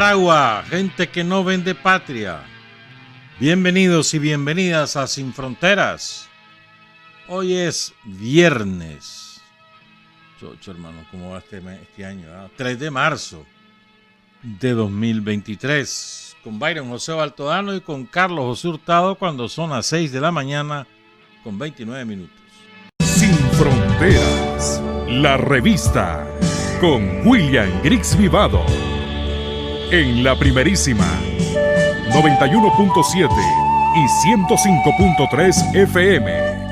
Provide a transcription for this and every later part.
Nicaragua, gente que no vende patria. Bienvenidos y bienvenidas a Sin Fronteras. Hoy es viernes. Chocho, hermano, ¿cómo va este año? 3 de marzo de 2023. Con Byron José Baltodano y con Carlos José Hurtado cuando son las 6 de la mañana con 29 minutos. Sin Fronteras, la revista con William Griggs Vivado. En la primerísima 91.7 y 105.3 FM.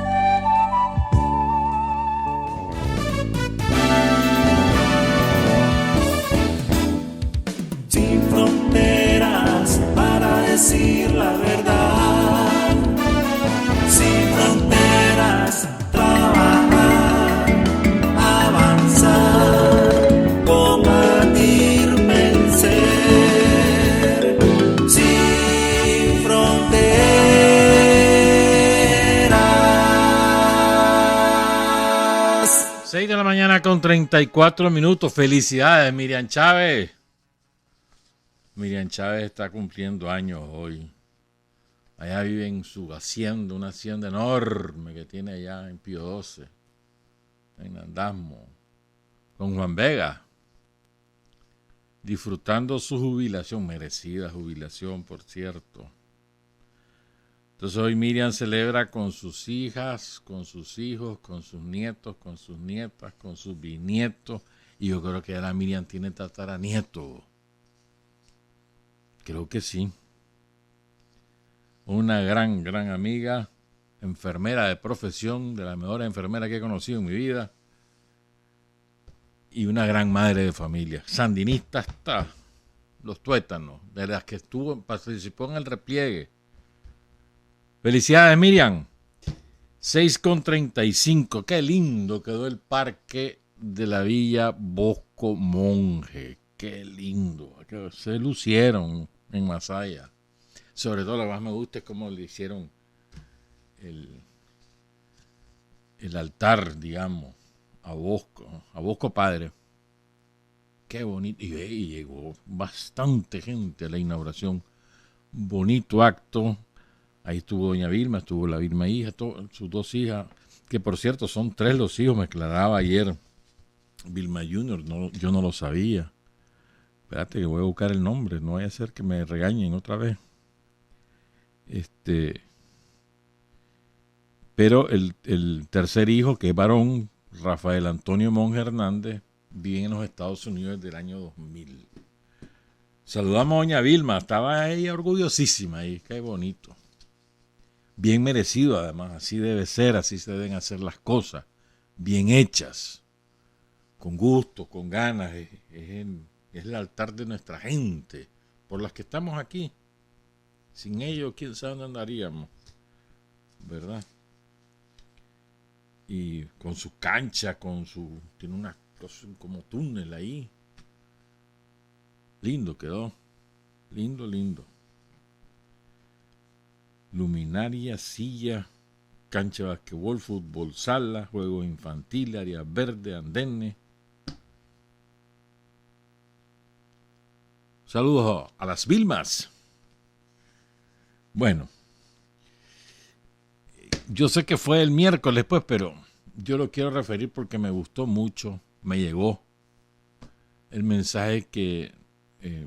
Sin fronteras para decir la verdad. Sin fronteras, trabajar, avanzar, combatir, vencer. Sin fronteras. 6 de la mañana con 34 minutos. Felicidades, Miriam Chávez. Miriam Chávez está cumpliendo años hoy. Allá vive en su hacienda, una hacienda enorme que tiene allá en Pío 12, en Andasmo, con Juan Vega, disfrutando su jubilación, merecida jubilación, por cierto. Entonces hoy Miriam celebra con sus hijas, con sus hijos, con sus nietos, con sus nietas, con sus bisnietos, y yo creo que ahora Miriam tiene tataranieto. Creo que sí. Una gran amiga, enfermera de profesión, de la mejor enfermera que he conocido en mi vida, y una gran madre de familia. Sandinista hasta los tuétanos, de las que participó en el repliegue. Felicidades, Miriam. 6:35. Qué lindo quedó el parque de la Villa Bosco Monje. Qué lindo. Se lucieron en Masaya. Sobre todo lo que más me gusta es cómo le hicieron el altar, digamos, a Bosco Padre. Qué bonito. Y llegó bastante gente a la inauguración. Bonito acto. Ahí estuvo doña Vilma, estuvo la Vilma hija, sus dos hijas, que por cierto son 3 los hijos, me aclaraba ayer Vilma Junior, yo no lo sabía. Espérate que voy a buscar el nombre, no vaya a ser que me regañen otra vez. Pero el tercer hijo, que es varón, Rafael Antonio Monge Hernández, vive en los Estados Unidos desde el año 2000. Saludamos a doña Vilma, estaba ella orgullosísima ahí, qué bonito. Bien merecido además, así debe ser, así se deben hacer las cosas, bien hechas, con gusto, con ganas, es el altar de nuestra gente, por las que estamos aquí. Sin ellos, quién sabe dónde andaríamos, ¿verdad? Y con su cancha, tiene una cosa como túnel ahí. Lindo quedó, lindo. Luminaria, silla, cancha de basquetbol, fútbol, sala, juegos infantiles, área verde, andenes. Saludos a las Vilmas. Bueno, yo sé que fue el miércoles pues, pero yo lo quiero referir porque me gustó mucho, me llegó el mensaje que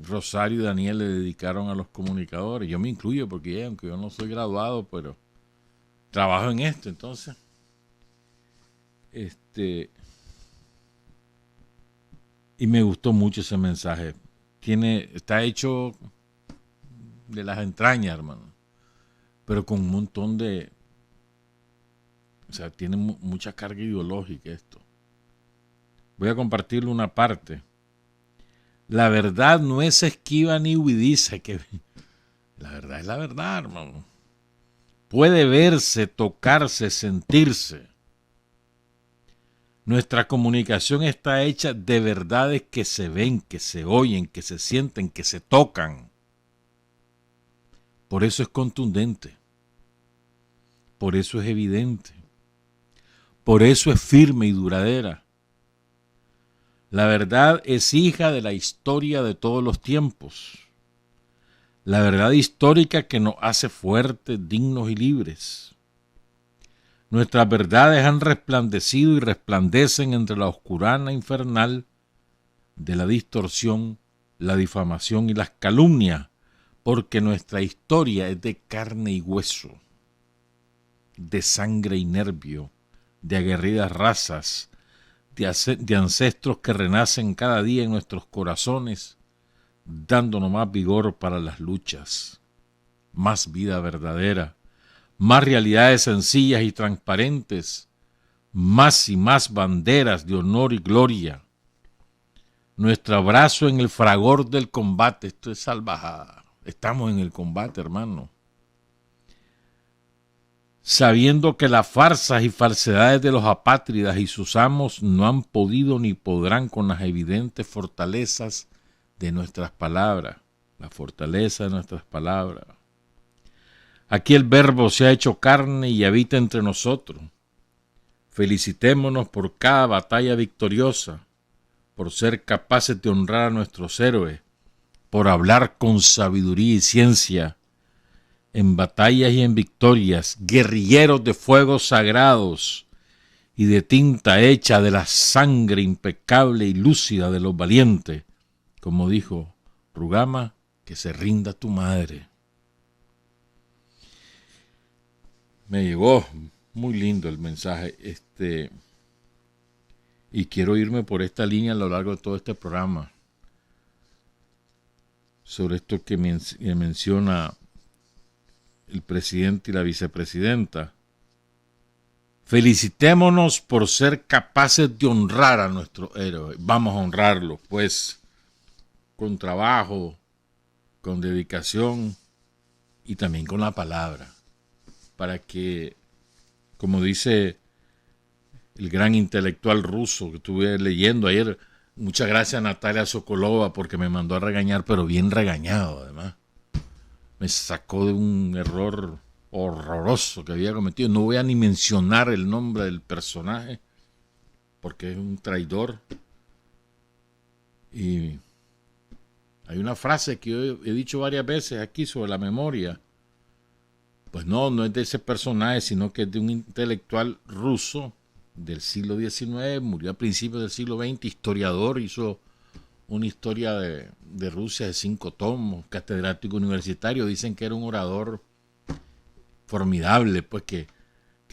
Rosario y Daniel le dedicaron a los comunicadores. Yo me incluyo porque aunque yo no soy graduado, pero trabajo en esto, entonces. Y me gustó mucho ese mensaje. Está hecho de las entrañas, hermano, pero con un montón de... O sea, tiene mucha carga ideológica esto. Voy a compartirle una parte. La verdad no es esquiva ni huidiza. La verdad es la verdad, hermano. Puede verse, tocarse, sentirse. Nuestra comunicación está hecha de verdades que se ven, que se oyen, que se sienten, que se tocan. Por eso es contundente. Por eso es evidente. Por eso es firme y duradera. La verdad es hija de la historia de todos los tiempos. La verdad histórica que nos hace fuertes, dignos y libres. Nuestras verdades han resplandecido y resplandecen entre la oscurana infernal de la distorsión, la difamación y las calumnias, porque nuestra historia es de carne y hueso, de sangre y nervio, de aguerridas razas, de ancestros que renacen cada día en nuestros corazones, dándonos más vigor para las luchas, más vida verdadera, más realidades sencillas y transparentes, más y más banderas de honor y gloria. Nuestro abrazo en el fragor del combate. Esto es salvajada. Estamos en el combate, hermano. Sabiendo que las farsas y falsedades de los apátridas y sus amos no han podido ni podrán con las evidentes fortalezas de nuestras palabras. La fortaleza de nuestras palabras. Aquí el Verbo se ha hecho carne y habita entre nosotros. Felicitémonos por cada batalla victoriosa, por ser capaces de honrar a nuestros héroes, por hablar con sabiduría y ciencia, en batallas y en victorias, guerrilleros de fuegos sagrados y de tinta hecha de la sangre impecable y lúcida de los valientes, como dijo Rugama, que se rinda tu madre. Me llegó muy lindo el mensaje, y quiero irme por esta línea a lo largo de todo este programa, sobre esto que menciona el presidente y la vicepresidenta. Felicitémonos por ser capaces de honrar a nuestros héroes. Vamos a honrarlos, pues, con trabajo, con dedicación y también con la palabra, para que, como dice el gran intelectual ruso que estuve leyendo ayer, muchas gracias a Natalia Sokolova porque me mandó a regañar, pero bien regañado además. Me sacó de un error horroroso que había cometido. No voy a ni mencionar el nombre del personaje porque es un traidor. Y hay una frase que yo he dicho varias veces aquí sobre la memoria. Pues no es de ese personaje, sino que es de un intelectual ruso del siglo XIX, murió a principios del siglo XX, historiador, hizo una historia de Rusia de 5 tomos, catedrático universitario. Dicen que era un orador formidable, pues que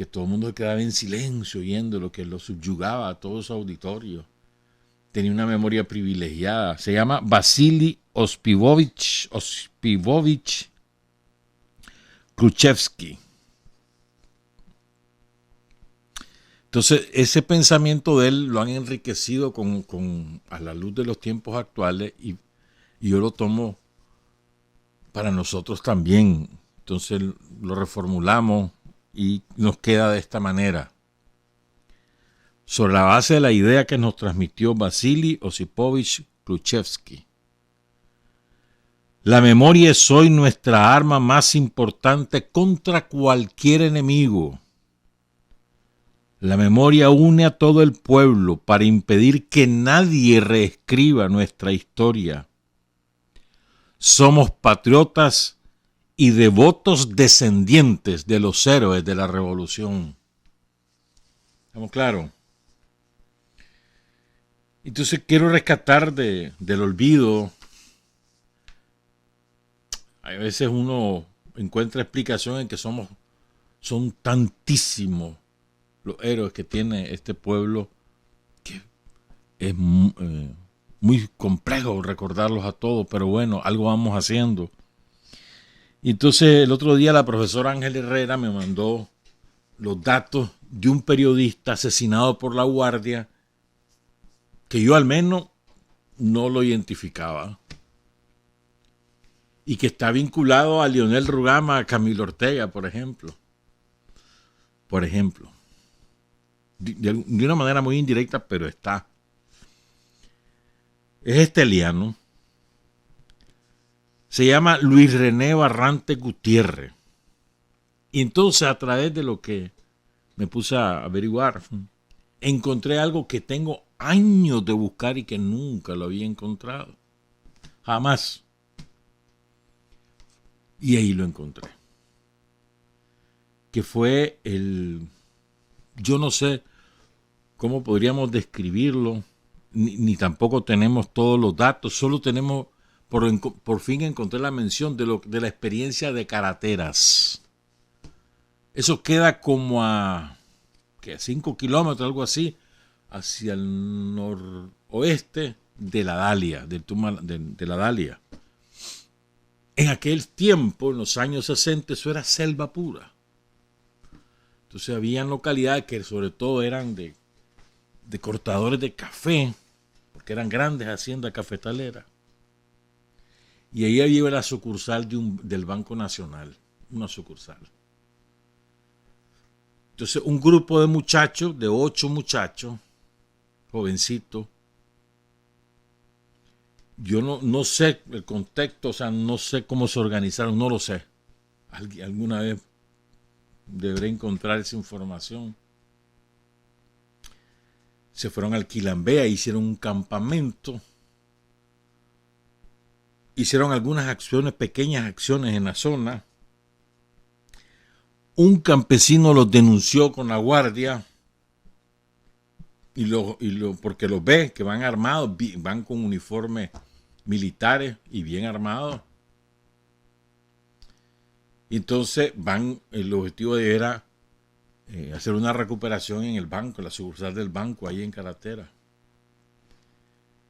todo el mundo se quedaba en silencio oyendo lo que lo subyugaba a todo su auditorio. Tenía una memoria privilegiada. Se llama Vasily Ospivovich Khrushchevsky. Entonces, ese pensamiento de él lo han enriquecido a la luz de los tiempos actuales y yo lo tomo para nosotros también. Entonces, lo reformulamos y nos queda de esta manera. Sobre la base de la idea que nos transmitió Vasily Osipovich Khrushchevsky. La memoria es hoy nuestra arma más importante contra cualquier enemigo. La memoria une a todo el pueblo para impedir que nadie reescriba nuestra historia. Somos patriotas y devotos descendientes de los héroes de la revolución. ¿Estamos claros? Entonces quiero rescatar del olvido. A veces uno encuentra explicación en que son tantísimos los héroes que tiene este pueblo que es muy complejo recordarlos a todos, pero bueno, algo vamos haciendo. Y entonces el otro día la profesora Ángel Herrera me mandó los datos de un periodista asesinado por la Guardia que yo al menos no lo identificaba y que está vinculado a Leonel Rugama, a Camilo Ortega, por ejemplo. De una manera muy indirecta, pero está. Es esteliano. Se llama Luis René Barrante Gutiérrez. Y entonces, a través de lo que me puse a averiguar, encontré algo que tengo años de buscar y que nunca lo había encontrado. Jamás. Y ahí lo encontré. Que fue yo no sé cómo podríamos describirlo, ni tampoco tenemos todos los datos, solo tenemos, por fin encontré la mención de la experiencia de Carateras. Eso queda como a 5 kilómetros, algo así, hacia el noroeste de la Dalia, de la Dalia. En aquel tiempo, en los años 60, eso era selva pura. Entonces habían localidades que sobre todo eran de cortadores de café, porque eran grandes haciendas cafetaleras. Y ahí había la sucursal del Banco Nacional, una sucursal. Entonces un grupo de muchachos, de 8 muchachos, jovencitos, yo no sé el contexto, o sea, no sé cómo se organizaron, no lo sé. Alguna vez deberé encontrar esa información. Se fueron al Quilambea, hicieron un campamento, hicieron algunas acciones, pequeñas acciones en la zona. Un campesino los denunció con la guardia porque los ve que van armados, van con uniformes militares y bien armados. Y entonces el objetivo era hacer una recuperación en el banco, la sucursal del banco ahí en Carateras.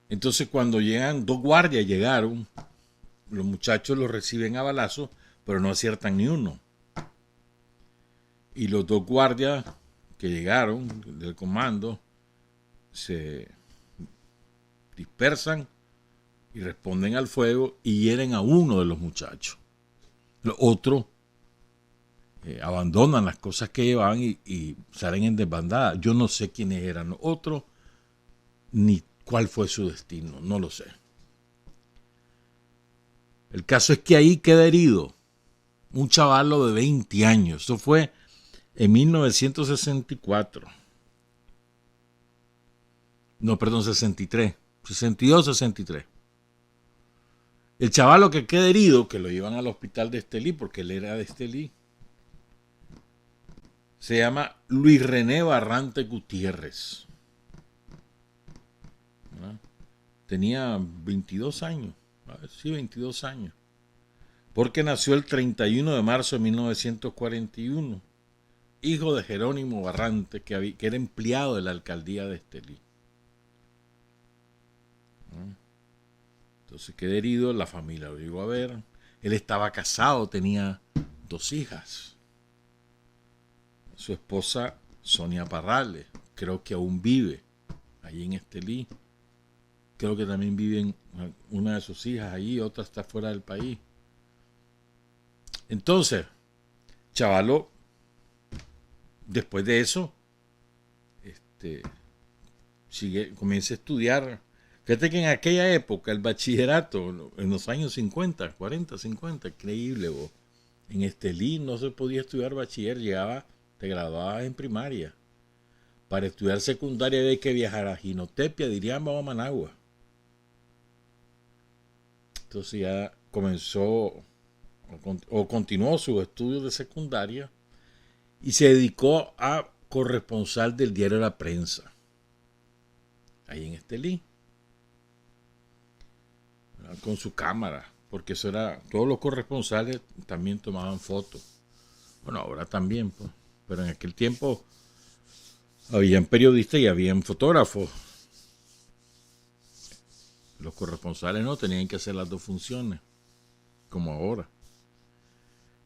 Entonces cuando llegan, 2 guardias llegaron, los muchachos los reciben a balazos, pero no aciertan ni uno. Y los 2 guardias que llegaron del comando se dispersan y responden al fuego y hieren a uno de los muchachos. Los otros abandonan las cosas que llevaban y salen en desbandada. Yo no sé quiénes eran los otros, ni cuál fue su destino, no lo sé. El caso es que ahí queda herido un chavalo de 20 años. Eso fue en 1964. No, perdón, 63. 62, 63. El chavalo que queda herido, que lo llevan al hospital de Estelí, porque él era de Estelí, se llama Luis René Barrante Gutiérrez. ¿Verdad? Tenía 22 años. Sí, 22 años. Porque nació el 31 de marzo de 1941. Hijo de Jerónimo Barrante, que era empleado de la alcaldía de Estelí. Entonces quedó herido, la familia lo llegó a ver. Él estaba casado, tenía 2 hijas. Su esposa, Sonia Parrales, creo que aún vive allí en Estelí. Creo que también vive una de sus hijas allí, otra está fuera del país. Entonces, chavalo, después de eso, comienza a estudiar. Fíjate que en aquella época, el bachillerato, en los años 50, 40, 50, increíble, vos. En Estelí no se podía estudiar bachiller, te graduabas en primaria. Para estudiar secundaria había que viajar a Jinotepia, dirían, vamos a Managua. Entonces ya comenzó o continuó sus estudios de secundaria y se dedicó a corresponsal del diario La Prensa, ahí en Estelí, con su cámara, porque eso era, todos los corresponsales también tomaban fotos. Bueno, ahora también, pues, pero en aquel tiempo habían periodistas y habían fotógrafos. Los corresponsales no tenían que hacer las 2 funciones, como ahora.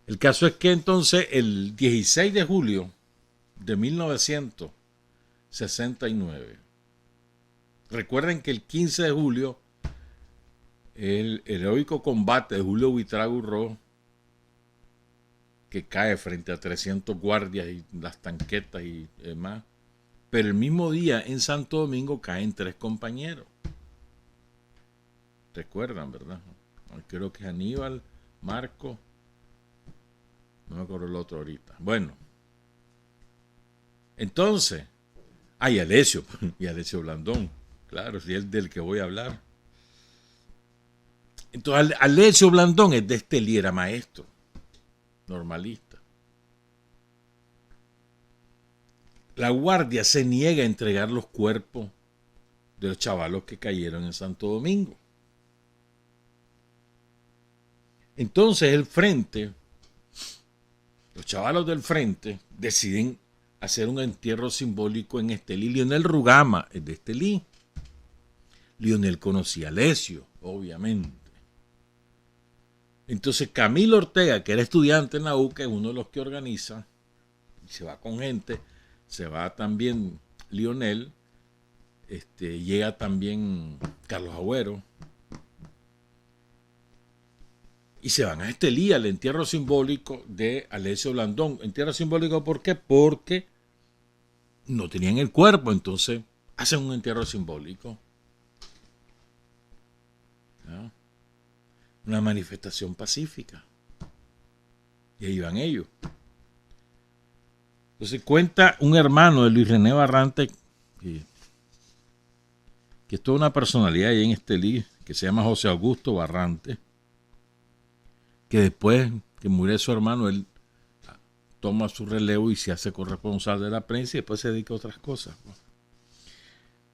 El caso es que entonces el 16 de julio de 1969, recuerden que el 15 de julio, el heroico combate de Julio Buitrago Urró, que cae frente a 300 guardias y las tanquetas y demás, pero el mismo día en Santo Domingo caen 3 compañeros. Recuerdan, ¿verdad? Creo que es Aníbal, Marco, no me acuerdo el otro ahorita. Bueno, entonces, y Alessio Blandón. Claro, si es del que voy a hablar. Entonces, Alessio Blandón es de Estelí, era maestro, normalista. La guardia se niega a entregar los cuerpos de los chavalos que cayeron en Santo Domingo. Entonces el frente, los chavalos del frente, deciden hacer un entierro simbólico en Estelí. Lionel Rugama es de Estelí. Lionel conocía a Alessio, obviamente. Entonces Camilo Ortega, que era estudiante en la UCA, es uno de los que organiza, y se va con gente, se va también Lionel, llega también Carlos Agüero, y se van a Estelí al entierro simbólico de Alessio Blandón. ¿Entierro simbólico por qué? Porque no tenían el cuerpo, entonces hacen un entierro simbólico. ¿No? Una manifestación pacífica. Y ahí van ellos. Entonces cuenta un hermano de Luis René Barrante, que es toda una personalidad ahí en Estelí, que se llama José Augusto Barrante, que después que muere su hermano, él toma su relevo y se hace corresponsal de la prensa y después se dedica a otras cosas.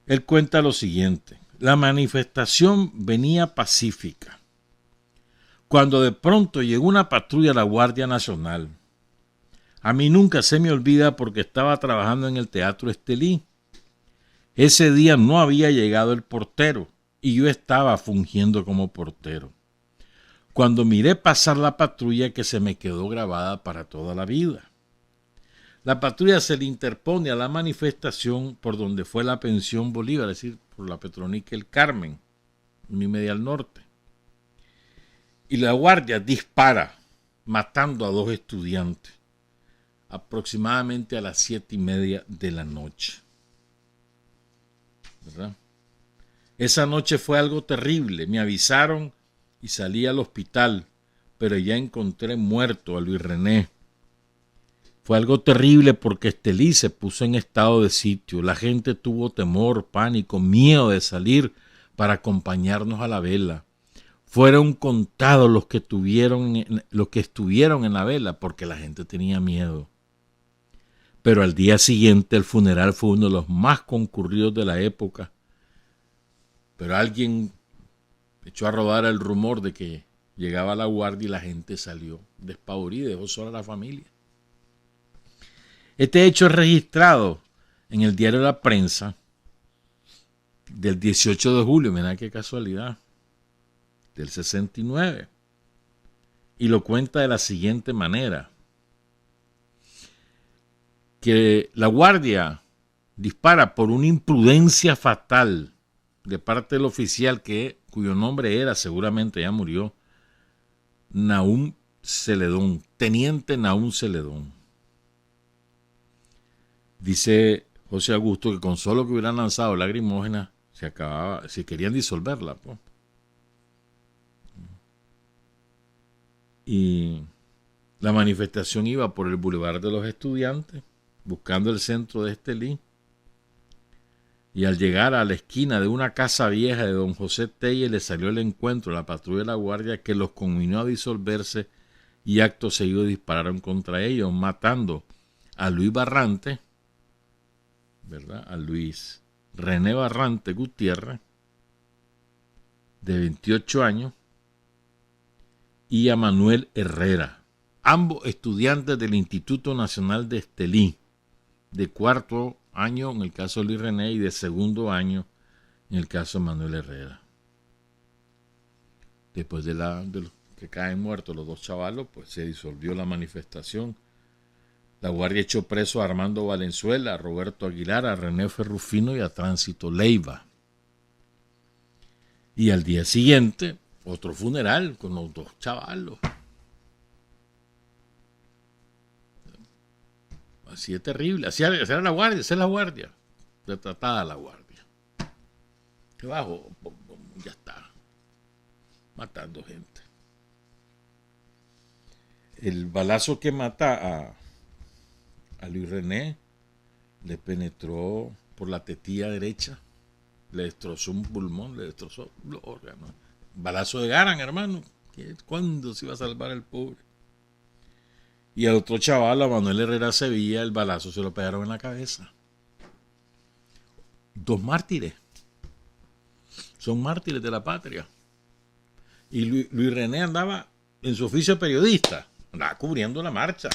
Él cuenta lo siguiente: la manifestación venía pacífica, cuando de pronto llegó una patrulla de la Guardia Nacional. A mí nunca se me olvida porque estaba trabajando en el Teatro Estelí. Ese día no había llegado el portero y yo estaba fungiendo como portero. Cuando miré pasar la patrulla, que se me quedó grabada para toda la vida. La patrulla se le interpone a la manifestación por donde fue la pensión Bolívar, es decir, por la Petronica El Carmen, 1:30 al norte. Y la guardia dispara, matando a 2 estudiantes, aproximadamente a las 7:30 de la noche. ¿Verdad? Esa noche fue algo terrible. Me avisaron y salí al hospital, pero ya encontré muerto a Luis René. Fue algo terrible porque Estelí se puso en estado de sitio. La gente tuvo temor, pánico, miedo de salir para acompañarnos a la vela. Fueron contados los que estuvieron en la vela porque la gente tenía miedo. Pero al día siguiente el funeral fue uno de los más concurridos de la época. Pero alguien echó a rodar el rumor de que llegaba la guardia y la gente salió despavorida y dejó sola a la familia. Este hecho es registrado en el diario La Prensa del 18 de julio, mira qué casualidad, del 69. Y lo cuenta de la siguiente manera: que la guardia dispara por una imprudencia fatal de parte del oficial cuyo nombre era, seguramente ya murió, Nahum Celedón, teniente Nahum Celedón. Dice José Augusto que con solo que hubieran lanzado lacrimógenas se querían disolverla. Pues. Y la manifestación iba por el Boulevard de los Estudiantes, buscando el centro de Estelí. Y al llegar a la esquina de una casa vieja de don José Telle, le salió el encuentro a la patrulla de la guardia, que los conminó a disolverse y acto seguido dispararon contra ellos, matando a Luis Barrante, ¿verdad? A Luis René Barrante Gutiérrez, de 28 años, y a Manuel Herrera, ambos estudiantes del Instituto Nacional de Estelí, de 4º año en el caso de Luis René y de 2º año en el caso de Manuel Herrera. Después de los que caen muertos los 2 chavalos, pues se disolvió la manifestación. La guardia echó preso a Armando Valenzuela, a Roberto Aguilar, a René Ferrufino y a Tránsito Leiva. Y al día siguiente, otro funeral con los 2 chavalos. Así es terrible. Así era la guardia, esa es la guardia. Retratada la guardia. Debajo, ya está. Matando gente. El balazo que mata a Luis René le penetró por la tetilla derecha, Le destrozó un pulmón, le destrozó los órganos. Balazo de Garan, hermano. ¿Cuándo se iba a salvar el pobre? Y al otro chaval, a Manuel Herrera Sevilla, el balazo se lo pegaron en la cabeza. 2 mártires. Son mártires de la patria. Y Luis René andaba en su oficio de periodista, andaba cubriendo la marcha.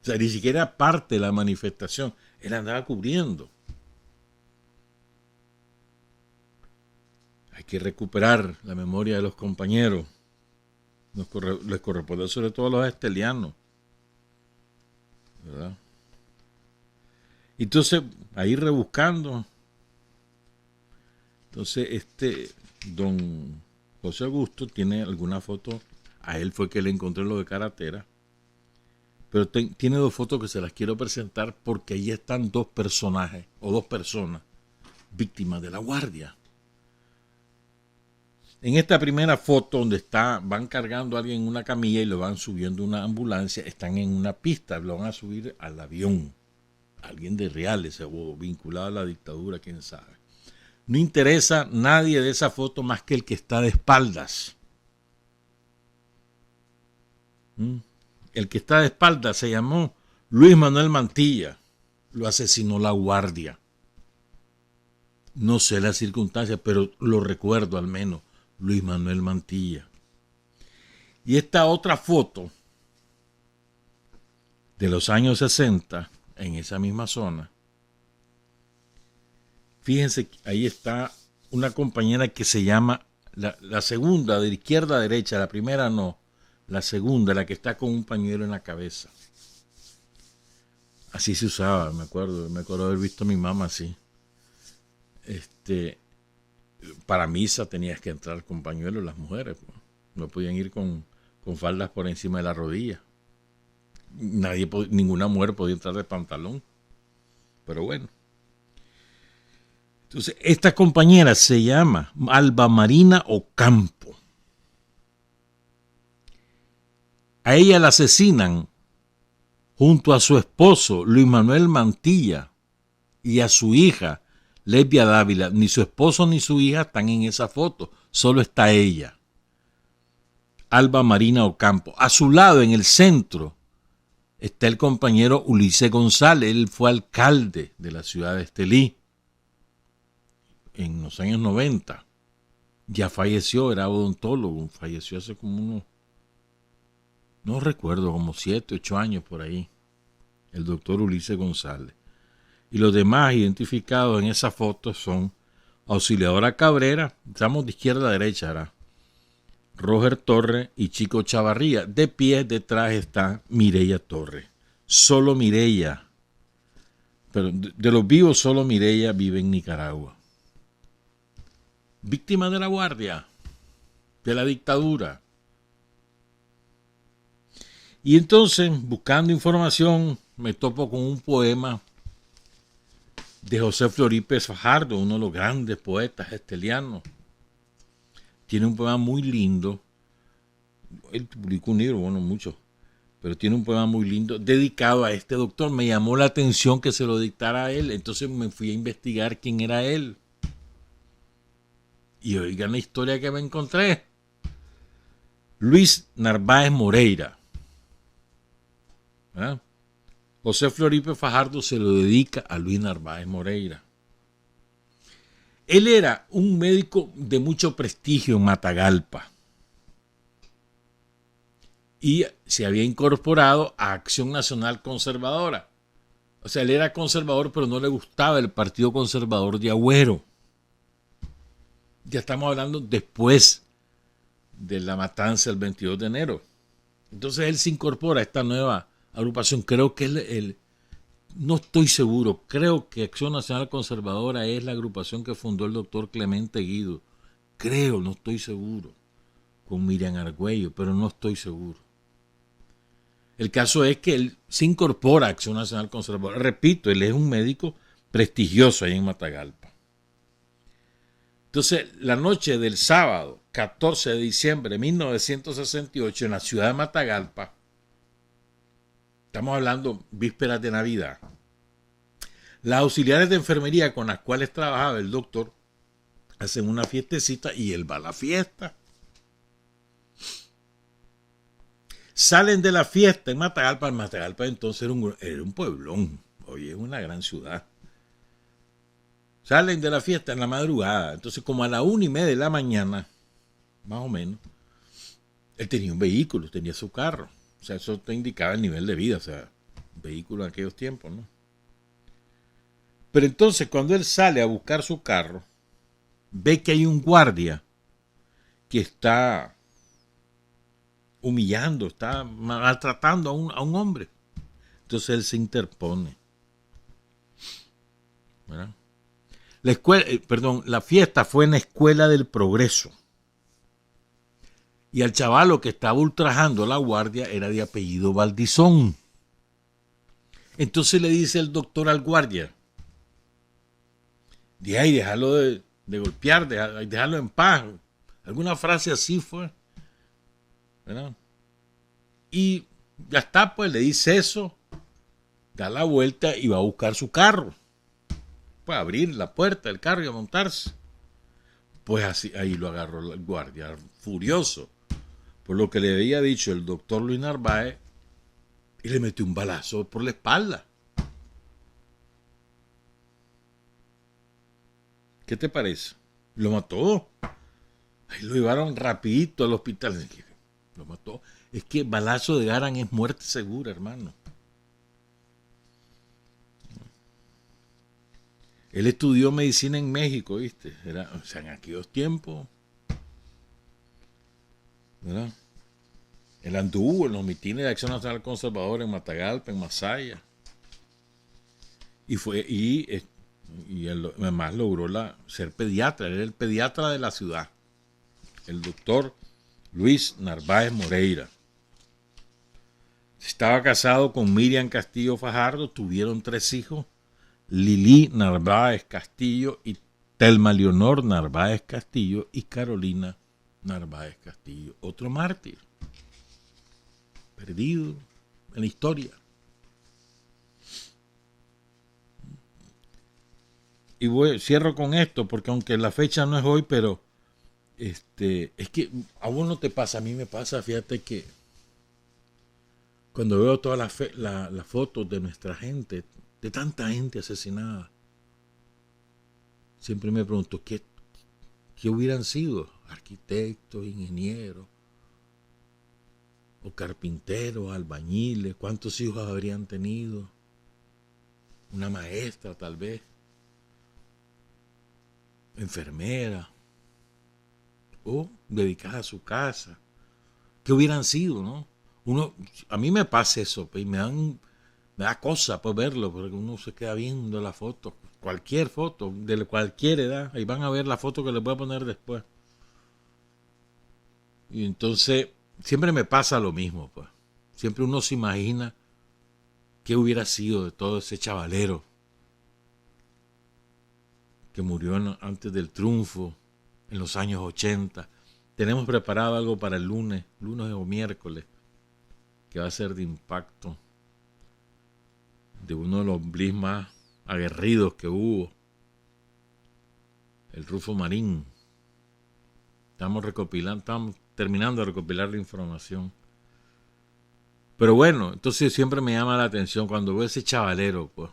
O sea, ni siquiera era parte de la manifestación, él andaba cubriendo. Hay que recuperar la memoria de los compañeros. Les corresponde sobre todo a los estelianos, ¿verdad? Entonces, ahí rebuscando, entonces don José Augusto tiene alguna foto, a él fue que le encontré lo de Caratera, pero tiene 2 fotos que se las quiero presentar porque ahí están 2 personajes o 2 personas víctimas de la guardia. En esta primera foto donde van cargando a alguien en una camilla y lo van subiendo a una ambulancia, están en una pista, lo van a subir al avión. Alguien de Reales o vinculado a la dictadura, quién sabe. No interesa nadie de esa foto más que el que está de espaldas. El que está de espaldas se llamó Luis Manuel Mantilla. Lo asesinó la guardia. No sé las circunstancias, pero lo recuerdo al menos. Luis Manuel Mantilla. Y esta otra foto de los años 60, en esa misma zona, fíjense, ahí está una compañera que se llama, la segunda, de izquierda a derecha, la primera no, la segunda, la que está con un pañuelo en la cabeza. Así se usaba, me acuerdo haber visto a mi mamá así. Para misa tenías que entrar con pañuelos las mujeres, pues. No podían ir con faldas por encima de la rodilla. Ninguna mujer podía entrar de pantalón. Pero bueno. Entonces, esta compañera se llama Alba Marina Ocampo. A ella la asesinan junto a su esposo Luis Manuel Mantilla y a su hija Lesbia Dávila. Ni su esposo ni su hija están en esa foto, solo está ella, Alba Marina Ocampo. A su lado, en el centro, está el compañero Ulises González. Él fue alcalde de la ciudad de Estelí en los años 90. Ya falleció, era odontólogo, falleció hace como no recuerdo, como 7, 8 años por ahí, el doctor Ulises González. Y los demás identificados en esa foto son Auxiliadora Cabrera, estamos de izquierda a derecha, ¿verdad? Roger Torres y Chico Chavarría. De pie detrás está Mireya Torres. Solo Mireya. Pero de los vivos, solo Mireya vive en Nicaragua. Víctima de la guardia, de la dictadura. Y entonces, buscando información, me topo con un poema de José Florípez Fajardo, uno de los grandes poetas estelianos. Tiene un poema muy lindo. Él publicó un libro, bueno, muchos, pero tiene un poema muy lindo dedicado a este doctor. Me llamó la atención que se lo dictara a él, entonces me fui a investigar quién era él. Y oigan la historia que me encontré. Luis Narváez Moreira. ¿Ah? José Florípez Fajardo se lo dedica a Luis Narváez Moreira. Él era un médico de mucho prestigio en Matagalpa y se había incorporado a Acción Nacional Conservadora. O sea, él era conservador, pero no le gustaba el Partido Conservador de Agüero. Ya estamos hablando después de la matanza del 22 de enero. Entonces él se incorpora a esta nueva agrupación. Creo que no estoy seguro, creo que Acción Nacional Conservadora es la agrupación que fundó el doctor Clemente Guido. Creo, no estoy seguro, con Miriam Argüello, pero no estoy seguro. El caso es que él se incorpora a Acción Nacional Conservadora. Repito, él es un médico prestigioso ahí en Matagalpa. Entonces, la noche del sábado, 14 de diciembre de 1968, en la ciudad de Matagalpa, estamos hablando vísperas de Navidad, Las auxiliares de enfermería con las cuales trabajaba el doctor hacen una fiestecita y él va a la fiesta. Salen de la fiesta en Matagalpa. En Matagalpa entonces era un pueblón. Hoy es una gran ciudad. Salen de la fiesta en la madrugada. Entonces como a la 1:30 de la mañana, más o menos, él tenía un vehículo, tenía su carro. O sea, eso te indicaba el nivel de vida. O sea, un vehículo en aquellos tiempos, ¿no? Pero entonces cuando él sale a buscar su carro, ve que hay un guardia que está humillando, está maltratando a un hombre. Entonces él se interpone. ¿Verdad? La fiesta fue en la Escuela del Progreso. Y al chavalo que estaba ultrajando a la guardia era de apellido Valdizón. Entonces le dice el doctor al guardia: déjalo de golpear, déjalo en paz. Alguna frase así fue. ¿Verdad? Y ya está, pues le dice eso, da la vuelta y va a buscar su carro. Pues abrir la puerta del carro y a montarse. Pues así, ahí lo agarró el guardia, furioso, por lo que le había dicho el doctor Luis Narváez, y le metió un balazo por la espalda. ¿Qué te parece? Lo mató. Ahí lo llevaron rapidito al hospital. Lo mató. Es que balazo de Garan es muerte segura, hermano. Él estudió medicina en México, ¿viste? O sea, en aquellos tiempos. ¿Verdad? Él anduvo en los mitines de Acción Nacional Conservadora en Matagalpa, en Masaya. Y él además logró ser pediatra. Él era el pediatra de la ciudad. El doctor Luis Narváez Moreira. Estaba casado con Miriam Castillo Fajardo. Tuvieron 3 hijos. Lili Narváez Castillo y Telma Leonor Narváez Castillo y Carolina Narváez Castillo. Otro mártir. Perdido en la historia. Y cierro con esto, porque aunque la fecha no es hoy, pero es que a vos no te pasa, a mí me pasa, fíjate que cuando veo todas las fotos de nuestra gente, de tanta gente asesinada, siempre me pregunto, ¿qué hubieran sido? Arquitectos, ingenieros, o carpinteros, albañiles, ¿cuántos hijos habrían tenido? Una maestra tal vez, enfermera, o dedicada a su casa. ¿Qué hubieran sido, no? A mí me pasa eso, pues, me da cosa por verlo, porque uno se queda viendo la foto, cualquier foto, de cualquier edad, ahí van a ver la foto que les voy a poner después. Y entonces, siempre me pasa lo mismo, pues. Siempre uno se imagina qué hubiera sido de todo ese chavalero que murió antes del triunfo, en los años 80. Tenemos preparado algo para el lunes o miércoles, que va a ser de impacto, de uno de los blis más aguerridos que hubo, el Rufo Marín. Estamos terminando de recopilar la información. Pero bueno, entonces siempre me llama la atención cuando veo ese chavalero, pues.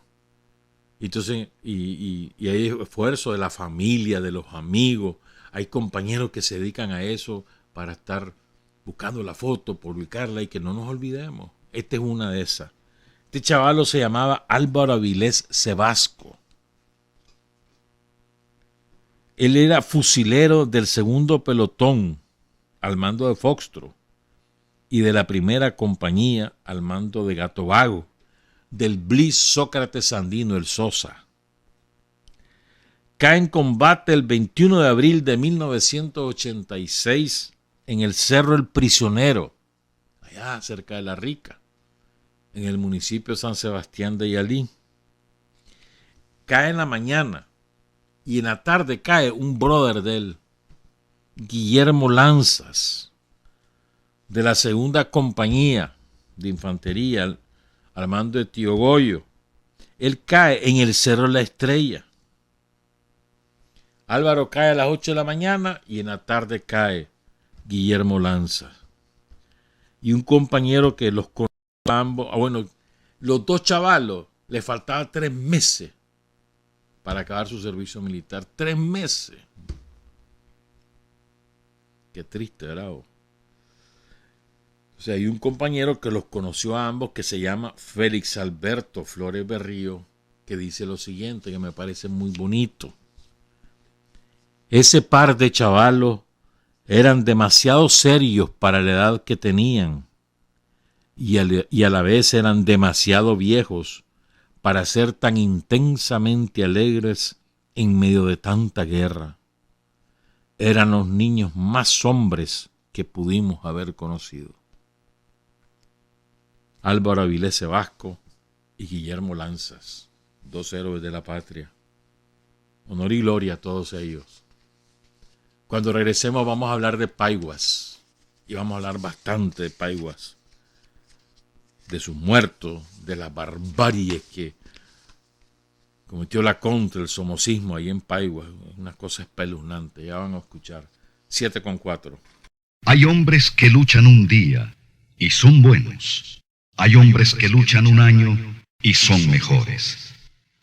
Entonces, y hay esfuerzo de la familia, de los amigos, hay compañeros que se dedican a eso para estar buscando la foto, publicarla y que no nos olvidemos. Esta es una de esas. Este chavalo se llamaba Álvaro Avilés Sebasco. Él era fusilero del 2º pelotón al mando de Foxtrot y de la 1ª compañía al mando de Gato Vago, del Blis Sócrates Andino, el Sosa. Cae en combate el 21 de abril de 1986 en el Cerro El Prisionero, allá cerca de La Rica, en el municipio de San Sebastián de Yalí. Cae en la mañana y en la tarde cae un brother de él, Guillermo Lanzas, de la 2ª compañía de infantería al mando de Tío Goyo. Él cae en el Cerro La Estrella. Álvaro cae a las 8 de la mañana y en la tarde cae Guillermo Lanza. Y un compañero que los conoció ambos, bueno, los dos chavalos, les faltaba 3 meses para acabar su servicio militar. 3 meses. Qué triste, ¿verdad? O sea, hay un compañero que los conoció a ambos que se llama Félix Alberto Flores Berrío, que dice lo siguiente, que me parece muy bonito. Ese par de chavalos eran demasiado serios para la edad que tenían y a la vez eran demasiado viejos para ser tan intensamente alegres en medio de tanta guerra. Eran los niños más hombres que pudimos haber conocido. Álvaro Avilés Vasco y Guillermo Lanzas, 2 héroes de la patria. Honor y gloria a todos ellos. Cuando regresemos vamos a hablar de Paiguas, y vamos a hablar bastante de Paiguas, de sus muertos, de las barbaries que cometió la contra, el somocismo ahí en Paiguas, una cosa espeluznante, ya van a escuchar. 7:04. Hay hombres que luchan un día y son buenos. Hay hombres que luchan un año y son mejores.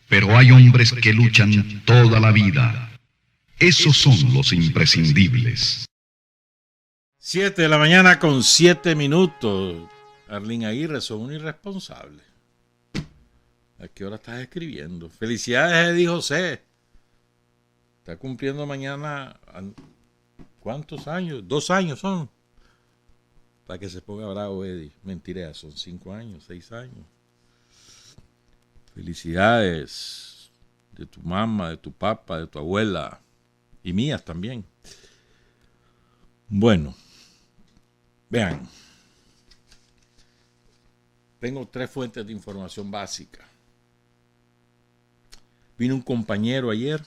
Pero hay hombres que luchan toda la vida. Esos son los imprescindibles. 7 de la mañana con 7 minutos. Arlín Aguirre, son un irresponsable. ¿A qué hora estás escribiendo? Felicidades, Eddie José. Está cumpliendo mañana. ¿Cuántos años? 2 años son. Para que se ponga bravo, Eddie. Mentira, son 5 años, 6 años. Felicidades de tu mamá, de tu papá, de tu abuela. Y mías también. Bueno. Vean. Tengo 3 fuentes de información básica. Vino un compañero ayer,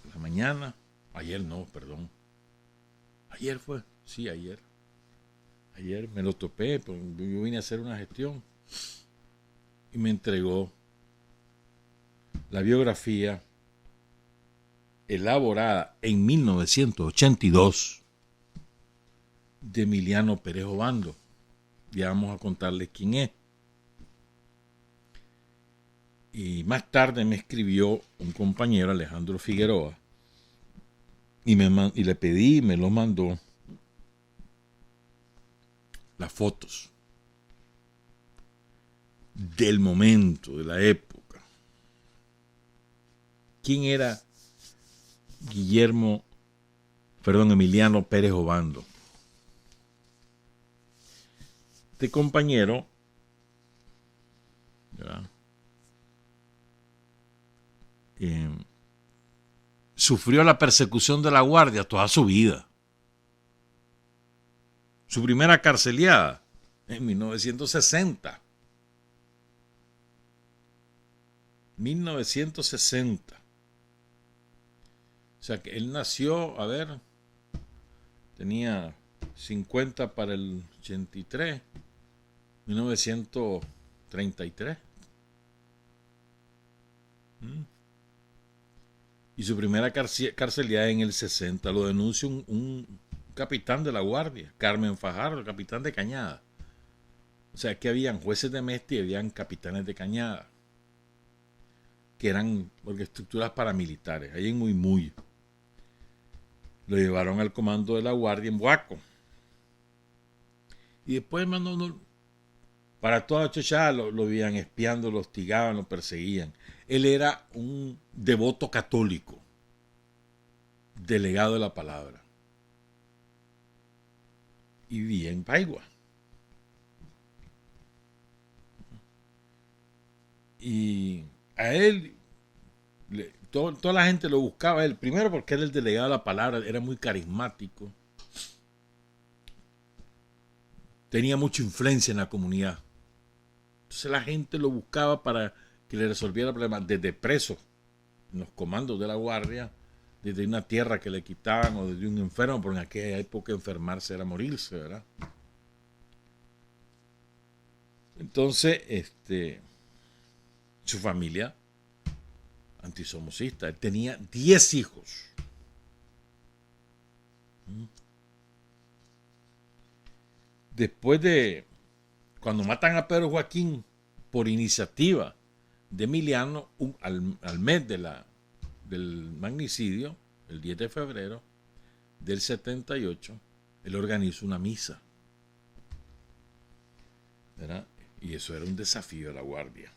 en la mañana. Ayer no, perdón. Ayer fue, sí, ayer. Ayer me lo topé, yo vine a hacer una gestión. Y me entregó la biografía elaborada en 1982 de Emiliano Pérez Obando. Ya vamos a contarles quién es. Y más tarde me escribió un compañero, Alejandro Figueroa, y le pedí, me lo mandó, las fotos del momento, de la época. ¿Quién era Emiliano Pérez Obando? Este compañero, ¿verdad?, sufrió la persecución de la Guardia toda su vida. Su primera carceleada en 1960. 1960. O sea que él nació, a ver, tenía 50 para el 83, 1933. Y su primera carceleada en el 60 lo denuncia un capitán de la Guardia, Carmen Fajardo, capitán de Cañada. O sea que habían jueces de Mesti y habían capitanes de Cañada, que eran estructuras paramilitares, ahí en Muy. Lo llevaron al comando de la Guardia en Buaco. Y después para toda chochada lo iban espiando, lo hostigaban, lo perseguían. Él era un devoto católico, delegado de la palabra. Y vivía en Paigua. Y a él, toda la gente lo buscaba a él, primero porque era el delegado de la palabra, era muy carismático, tenía mucha influencia en la comunidad. Entonces la gente lo buscaba para que le resolviera problemas, desde preso en los comandos de la Guardia, desde una tierra que le quitaban o desde un enfermo, porque en aquella época enfermarse era morirse, ¿verdad? Entonces, Su familia antisomocista. Él tenía 10 hijos. Después de cuando matan a Pedro Joaquín por iniciativa de Emiliano, al mes del magnicidio, el 10 de febrero del 78, él organizó una misa, ¿verdad? Y eso era un desafío a la guardia.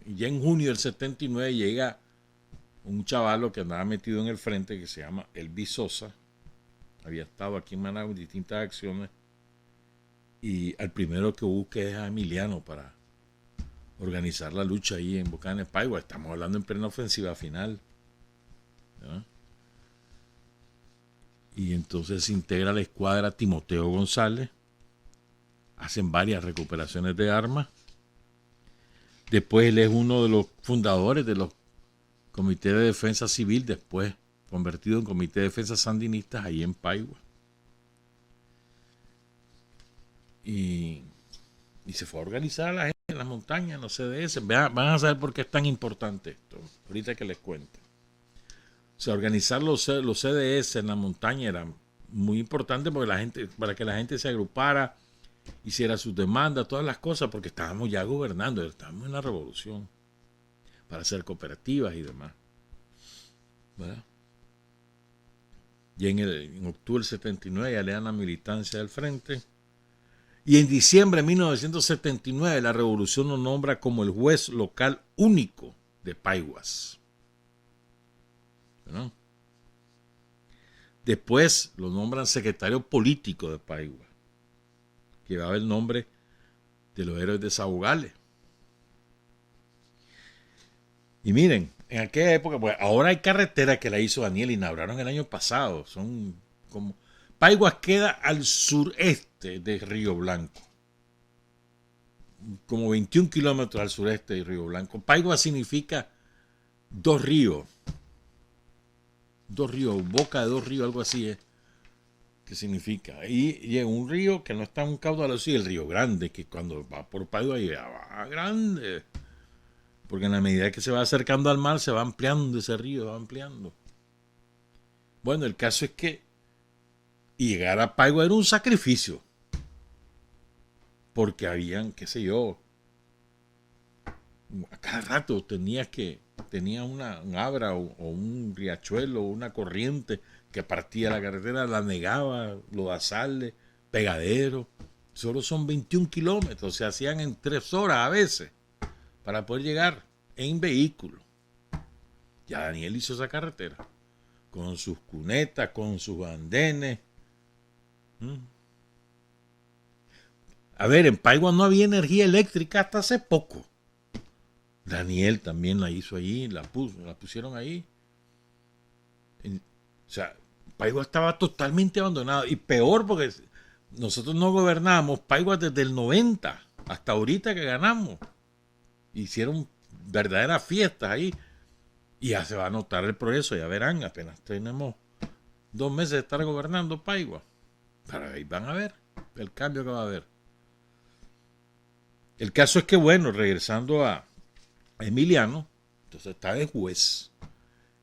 Ya en junio del 79 llega un chavalo que andaba metido en el frente que se llama Elvis Sosa. Había estado aquí en Managua en distintas acciones. Y al primero que busque es a Emiliano para organizar la lucha ahí en Bocanes, Paigua. Estamos hablando en plena ofensiva final, ¿verdad? Y entonces se integra la escuadra Timoteo González. Hacen varias recuperaciones de armas. Después él es uno de los fundadores de los comités de defensa civil, después convertido en comité de defensa sandinistas ahí en Paigua. Y se fue a organizar a la gente en las montañas, en los CDS. Van a saber por qué es tan importante esto, ahorita que les cuente. O sea, organizar los CDS en la montaña era muy importante porque para que la gente se agrupara, hiciera sus demandas, todas las cosas, porque estábamos ya gobernando, estábamos en la revolución, para hacer cooperativas y demás, ¿verdad? Y en octubre del 79 ya le dan la militancia del frente. Y en diciembre de 1979 la revolución lo nombra como el juez local único de Paiguas, ¿verdad? Después lo nombran secretario político de Paiguas, que llevaba el nombre de los héroes de Saugales. Y miren, en aquella época, pues ahora hay carretera que la hizo Daniel, inauguraron el año pasado. Son como... Paiguas queda al sureste de Río Blanco, como 21 kilómetros al sureste de Río Blanco. Paiguas significa dos ríos, boca de dos ríos, algo así es que significa. Y en un río que no está en un caudal así, el Río Grande, que cuando va por Paiguas ya va grande. Porque en la medida que se va acercando al mar, se va ampliando ese río, va ampliando. Bueno, el caso es que llegar a Paigua era un sacrificio. Porque habían, qué sé yo, a cada rato tenía un abra o un riachuelo o una corriente que partía la carretera, la negaba, lodazales, pegadero. Solo son 21 kilómetros, se hacían en 3 horas a veces, para poder llegar en vehículo. Ya Daniel hizo esa carretera, con sus cunetas, con sus andenes. A ver, en Paigua no había energía eléctrica hasta hace poco. Daniel también la hizo allí, la pusieron ahí. O sea, Paigua estaba totalmente abandonado. Y peor porque nosotros no gobernábamos Paigua desde el 90 hasta ahorita que ganamos. Hicieron verdaderas fiestas ahí. Y ya se va a notar el progreso, ya verán, apenas tenemos 2 meses de estar gobernando Paigua. Para ahí van a ver el cambio que va a haber. El caso es que, bueno, regresando a Emiliano, entonces está de juez.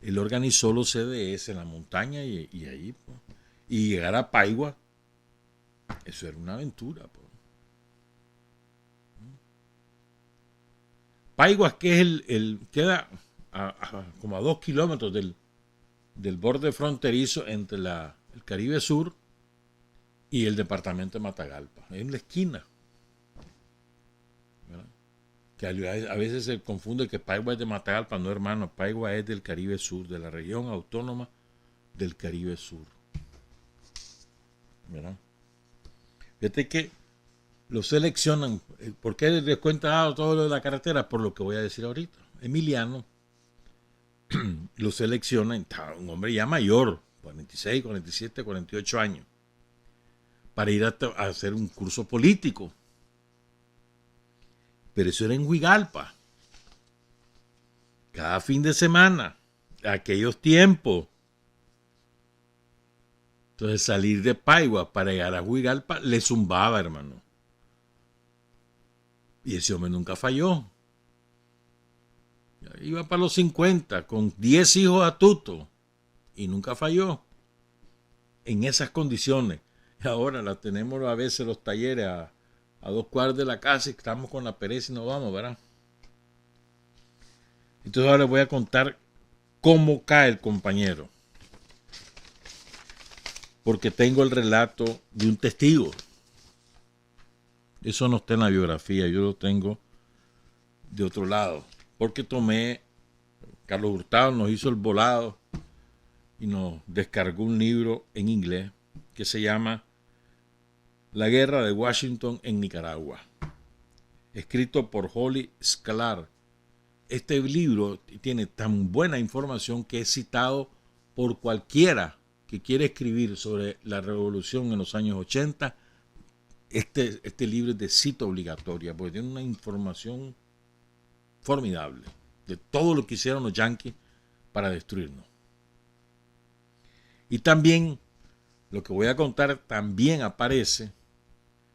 Él organizó los CDS en la montaña y ahí, pues, y llegar a Paigua, eso era una aventura, pues. Paiguas, que es queda como a 2 kilómetros del borde fronterizo entre el Caribe Sur y el departamento de Matagalpa, en la esquina, ¿verdad? Que a veces se confunde que Paigua es de Matagalpa. No, hermano, Paigua es del Caribe Sur, de la región autónoma del Caribe Sur, ¿verdad? Fíjate que lo seleccionan. ¿Por qué les cuenta todo lo de la carretera? Por lo que voy a decir ahorita. Emiliano lo selecciona, un hombre ya mayor, 46, 47, 48 años, para ir a hacer un curso político. Pero eso era en Huigalpa. Cada fin de semana, aquellos tiempos, Entonces salir de Paigua para llegar a Juigalpa le zumbaba, hermano. Y ese hombre nunca falló. Iba para los 50 con 10 hijos a tuto y nunca falló. En esas condiciones. Y ahora la tenemos a veces los talleres a 2 cuadras de la casa y estamos con la pereza y nos vamos, ¿verdad? Entonces ahora les voy a contar cómo cae el compañero. Porque tengo el relato de un testigo. Eso no está en la biografía, yo lo tengo de otro lado. Porque Carlos Hurtado nos hizo el volado y nos descargó un libro en inglés que se llama La Guerra de Washington en Nicaragua, escrito por Holly Sklar. Este libro tiene tan buena información que es citado por cualquiera que quiere escribir sobre la revolución en los años 80. Este libro es de cita obligatoria porque tiene una información formidable de todo lo que hicieron los yanquis para destruirnos. Y también lo que voy a contar también aparece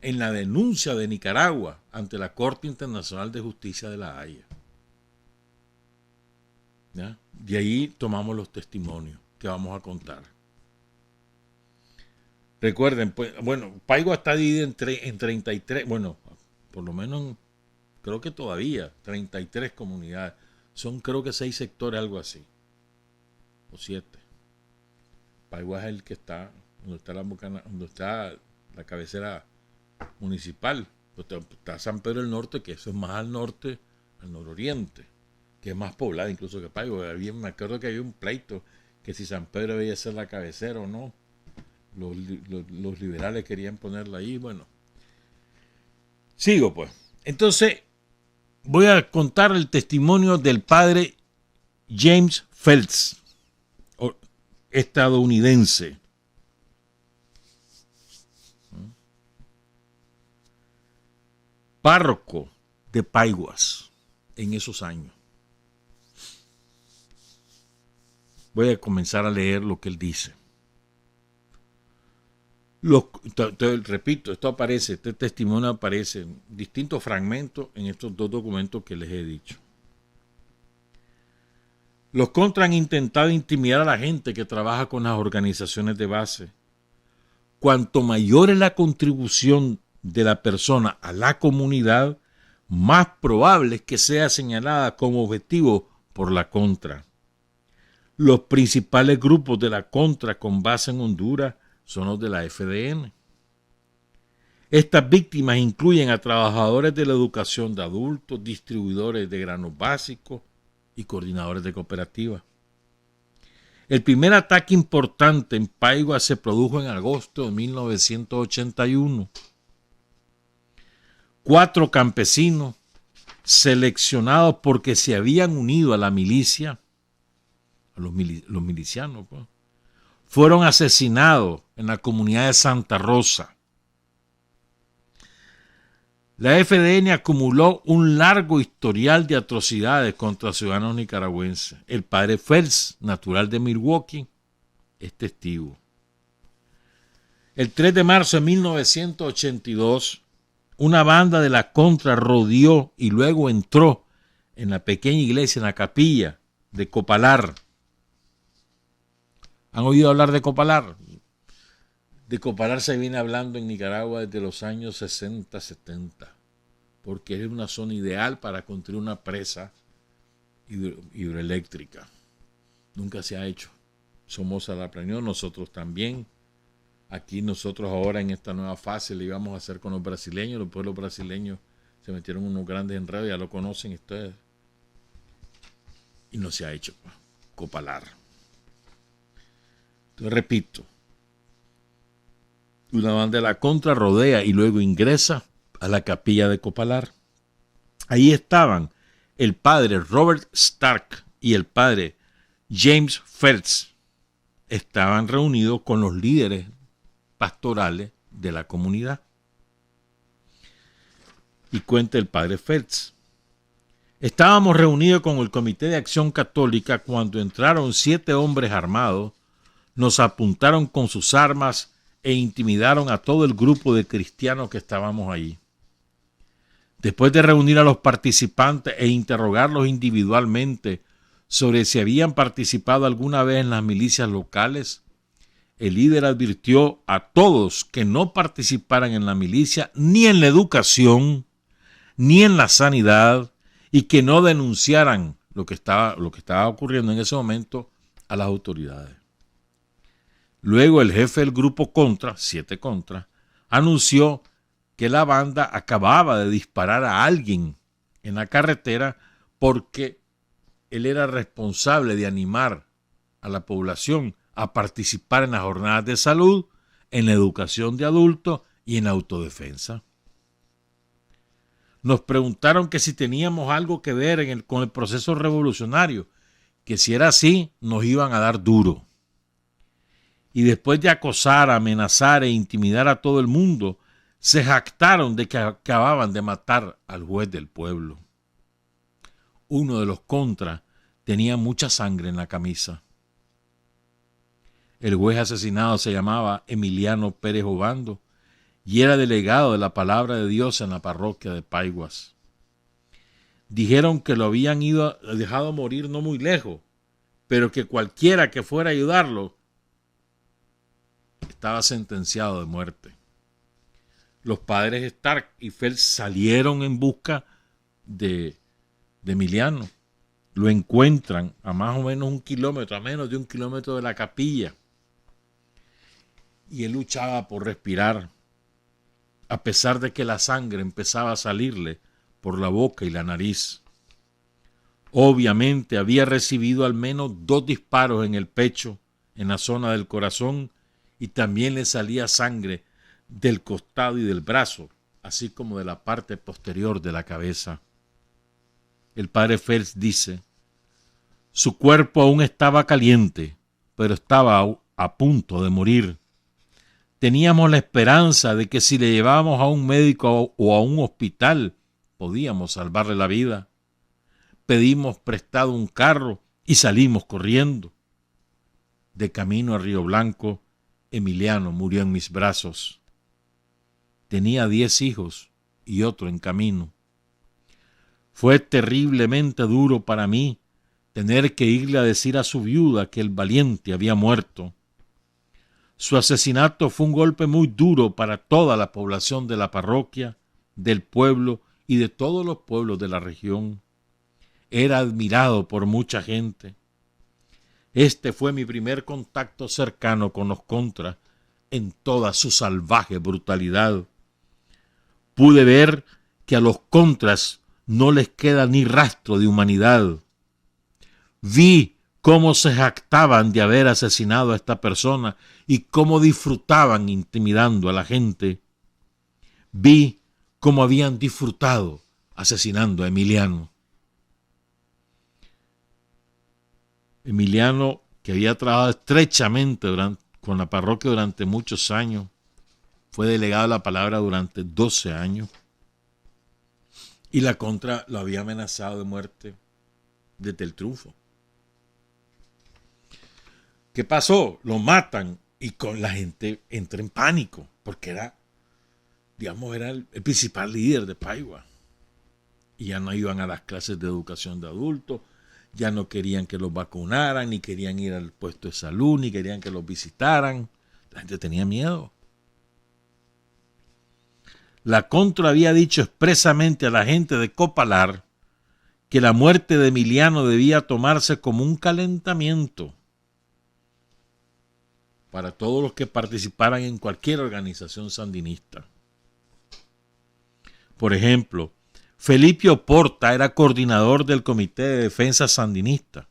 en la denuncia de Nicaragua ante la Corte Internacional de Justicia de La Haya. ¿Ya? De ahí tomamos los testimonios que vamos a contar. Recuerden, pues, bueno, Paigua está dividido en 33, bueno, por lo menos creo que todavía 33 comunidades. Son creo que 6 sectores, algo así. O 7. Paigua es el que está donde está la cabecera municipal. Está San Pedro del Norte, que eso es más al norte, al nororiente, que es más poblada incluso que Paigua. Me acuerdo que había un pleito que si San Pedro debía ser la cabecera o no. Los liberales querían ponerla ahí. Bueno, sigo pues. Entonces voy a contar el testimonio del padre James Phelps, estadounidense. Párroco de Paiguas en esos años. Voy a comenzar a leer lo que él dice. Repito, este testimonio aparece en distintos fragmentos en estos 2 documentos que les he dicho. Los contras han intentado intimidar a la gente que trabaja con las organizaciones de base. Cuanto mayor es la contribución de la persona a la comunidad, más probable es que sea señalada como objetivo por la contra. Los principales grupos de la contra con base en Honduras son los de la FDN. Estas víctimas incluyen a trabajadores de la educación de adultos, distribuidores de granos básicos y coordinadores de cooperativas. El primer ataque importante en Paigua se produjo en agosto de 1981. 4 campesinos, seleccionados porque se habían unido a la milicia, a los milicianos, pues, fueron asesinados en la comunidad de Santa Rosa. La FDN acumuló un largo historial de atrocidades contra ciudadanos nicaragüenses. El padre Phelps, natural de Milwaukee, es testigo. El 3 de marzo de 1982, una banda de la contra rodeó y luego entró en la pequeña iglesia, en la capilla de Copalar. ¿Han oído hablar de Copalar? De Copalar se viene hablando en Nicaragua desde los años 60-70, porque es una zona ideal para construir una presa hidroeléctrica. Nunca se ha hecho. Somoza la planeó, nosotros también. Aquí nosotros ahora en esta nueva fase le íbamos a hacer con los brasileños. Los pueblos brasileños se metieron unos grandes enredos, ya lo conocen ustedes. Y no se ha hecho. Copalar. Entonces, repito, una banda de la contra rodea y luego ingresa a la capilla de Copalar. Ahí estaban el padre Robert Stark y el padre James Phelps. Estaban reunidos con los líderes pastorales de la comunidad. Y cuenta el padre Phelps. Estábamos reunidos con el Comité de Acción Católica cuando entraron 7 hombres armados, nos apuntaron con sus armas e intimidaron a todo el grupo de cristianos que estábamos allí. Después de reunir a los participantes e interrogarlos individualmente sobre si habían participado alguna vez en las milicias locales, el líder advirtió a todos que no participaran en la milicia, ni en la educación, ni en la sanidad, y que no denunciaran lo que estaba ocurriendo en ese momento a las autoridades. Luego el jefe del grupo Contra, 7 Contra, anunció que la banda acababa de disparar a alguien en la carretera porque él era responsable de animar a la población a participar en las jornadas de salud, en la educación de adultos y en autodefensa. Nos preguntaron que si teníamos algo que ver con el proceso revolucionario, que si era así nos iban a dar duro. Y después de acosar, amenazar e intimidar a todo el mundo, se jactaron de que acababan de matar al juez del pueblo. Uno de los contras tenía mucha sangre en la camisa. El juez asesinado se llamaba Emiliano Pérez Obando y era delegado de la Palabra de Dios en la parroquia de Paiguas. Dijeron que lo habían dejado morir no muy lejos, pero que cualquiera que fuera a ayudarlo estaba sentenciado de muerte. Los padres Stark y Phelps salieron en busca de Emiliano. Lo encuentran a más o menos 1 kilómetro, a menos de 1 kilómetro de la capilla. Y él luchaba por respirar, a pesar de que la sangre empezaba a salirle por la boca y la nariz. Obviamente había recibido al menos 2 disparos en el pecho, en la zona del corazón, y también le salía sangre del costado y del brazo, así como de la parte posterior de la cabeza. El padre Phelps dice: su cuerpo aún estaba caliente, pero estaba a punto de morir. Teníamos la esperanza de que si le llevábamos a un médico o a un hospital, podíamos salvarle la vida. Pedimos prestado un carro y salimos corriendo. De camino a Río Blanco, Emiliano murió en mis brazos. Tenía 10 hijos y otro en camino. Fue terriblemente duro para mí tener que irle a decir a su viuda que el valiente había muerto. Su asesinato fue un golpe muy duro para toda la población de la parroquia, del pueblo y de todos los pueblos de la región. Era admirado por mucha gente. Este fue mi primer contacto cercano con los contras en toda su salvaje brutalidad. Pude ver que a los contras no les queda ni rastro de humanidad. Vi cómo se jactaban de haber asesinado a esta persona y cómo disfrutaban intimidando a la gente. Vi cómo habían disfrutado asesinando a Emiliano. Emiliano, que había trabajado estrechamente con la parroquia durante muchos años, fue delegado de la palabra durante 12 años y la contra lo había amenazado de muerte desde el triunfo. ¿Qué pasó? Lo matan y con la gente entra en pánico porque era el principal líder de Paigua. Y ya no iban a las clases de educación de adultos, ya no querían que los vacunaran, ni querían ir al puesto de salud, ni querían que los visitaran. La gente tenía miedo. La contra había dicho expresamente a la gente de Copalar que la muerte de Emiliano debía tomarse como un calentamiento para todos los que participaran en cualquier organización sandinista. Por ejemplo, Felipe Oporta era coordinador del Comité de Defensa Sandinista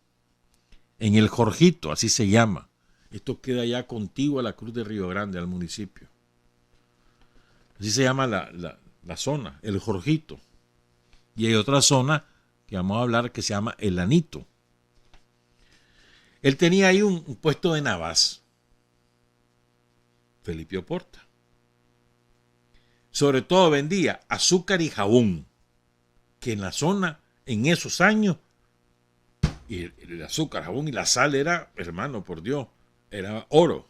en el Jorgito, así se llama. Esto queda ya contiguo a la Cruz de Río Grande, al municipio. Así se llama la zona, el Jorgito. Y hay otra zona que vamos a hablar que se llama el Anito. Él tenía ahí un puesto de navas, Felipe Oporta. Sobre todo vendía azúcar y jabón, que en la zona, en esos años, y el azúcar, jabón y la sal era, hermano, por Dios, era oro.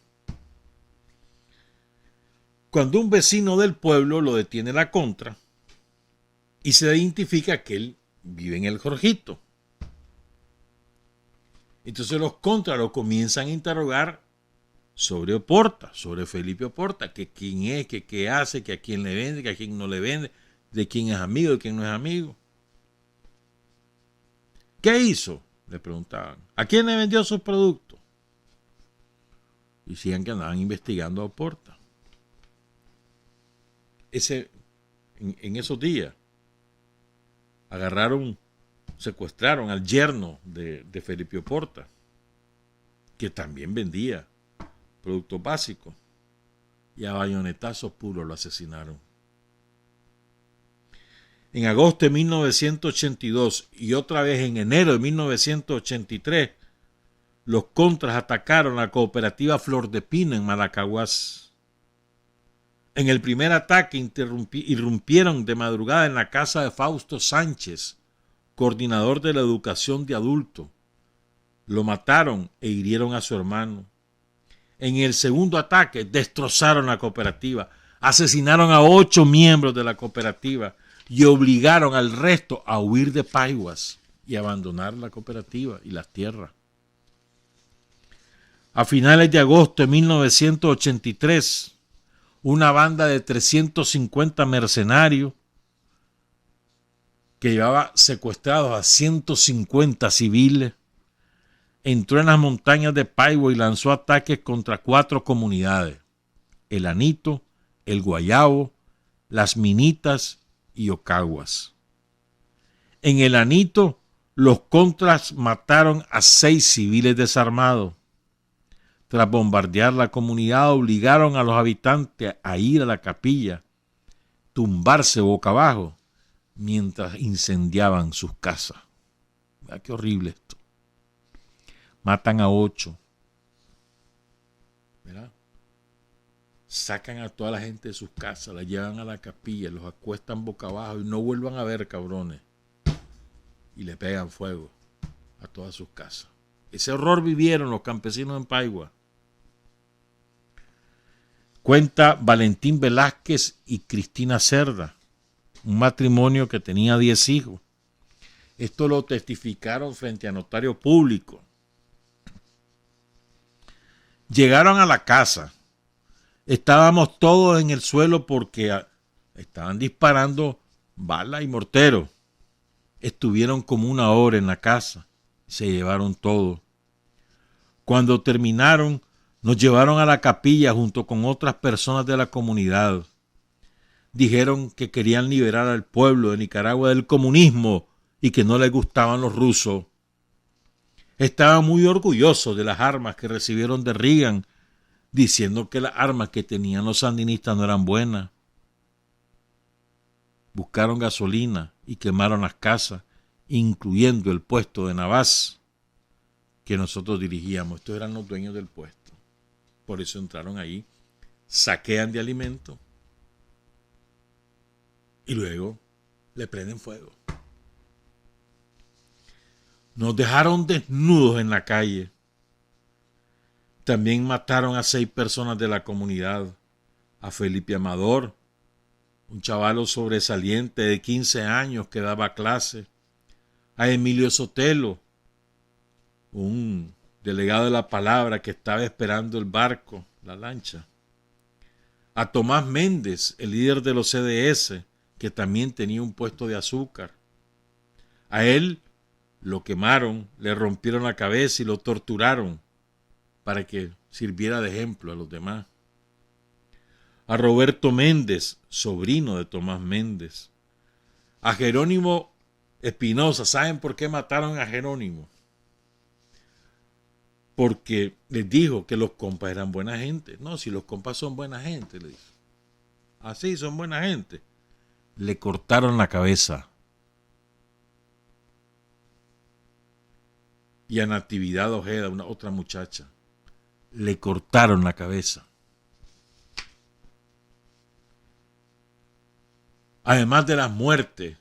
Cuando un vecino del pueblo lo detiene la contra y se identifica que él vive en el Jorgito. Entonces los contras lo comienzan a interrogar sobre Oporta, sobre Felipe Oporta, que quién es, que qué hace, que a quién le vende, que a quién no le vende, de quién es amigo, de quién no es amigo. ¿Qué hizo? Le preguntaban. ¿A quién le vendió sus productos? Decían que andaban investigando a Oporta. En esos días secuestraron al yerno de Felipe Oporta, que también vendía productos básicos, y a bayonetazos puros lo asesinaron. En agosto de 1982 y otra vez en enero de 1983, los contras atacaron la cooperativa Flor de Pino en Malacaguas. En el primer ataque irrumpieron de madrugada en la casa de Fausto Sánchez, coordinador de la educación de adultos. Lo mataron e hirieron a su hermano. En el segundo ataque destrozaron la cooperativa, asesinaron a 8 miembros de la cooperativa y obligaron al resto a huir de Paiguas y abandonar la cooperativa y las tierras. A finales de agosto de 1983, una banda de 350 mercenarios que llevaba secuestrados a 150 civiles entró en las montañas de Paigua y lanzó ataques contra 4 comunidades: El Anito, El Guayabo, Las Minitas y Ocaguas. En El Anito, los contras mataron a 6 civiles desarmados. Tras bombardear la comunidad, obligaron a los habitantes a ir a la capilla, tumbarse boca abajo, mientras incendiaban sus casas. Mira qué horrible esto. Matan a 8. ¿Verdad? Sacan a toda la gente de sus casas, la llevan a la capilla, los acuestan boca abajo y no vuelvan a ver, cabrones. Y le pegan fuego a todas sus casas. Ese horror vivieron los campesinos en Paigua. Cuenta Valentín Velázquez y Cristina Cerda, un matrimonio que tenía 10 hijos. Esto lo testificaron frente a notario público. Llegaron a la casa. Estábamos todos en el suelo porque estaban disparando balas y morteros. Estuvieron como 1 hora en la casa. Se llevaron todo. Cuando terminaron, nos llevaron a la capilla junto con otras personas de la comunidad. Dijeron que querían liberar al pueblo de Nicaragua del comunismo y que no les gustaban los rusos. Estaban muy orgullosos de las armas que recibieron de Reagan, diciendo que las armas que tenían los sandinistas no eran buenas. Buscaron gasolina y quemaron las casas, incluyendo el puesto de Navas que nosotros dirigíamos. Estos eran los dueños del puesto. Por eso entraron ahí, saquean de alimentos y luego le prenden fuego. Nos dejaron desnudos en la calle. También mataron a 6 personas de la comunidad. A Felipe Amador, un chavalo sobresaliente de 15 años que daba clase. A Emilio Sotelo, un delegado de la palabra que estaba esperando el barco, la lancha. A Tomás Méndez, el líder de los CDS, que también tenía un puesto de azúcar. A él lo quemaron, le rompieron la cabeza y lo torturaron para que sirviera de ejemplo a los demás. A Roberto Méndez, sobrino de Tomás Méndez. A Jerónimo Espinosa. ¿Saben por qué mataron a Jerónimo? Porque les dijo que los compas eran buena gente. No, si los compas son buena gente, le dijo. Así son buena gente. Le cortaron la cabeza. Y a Natividad Ojeda, otra muchacha, le cortaron la cabeza. Además de las muertes,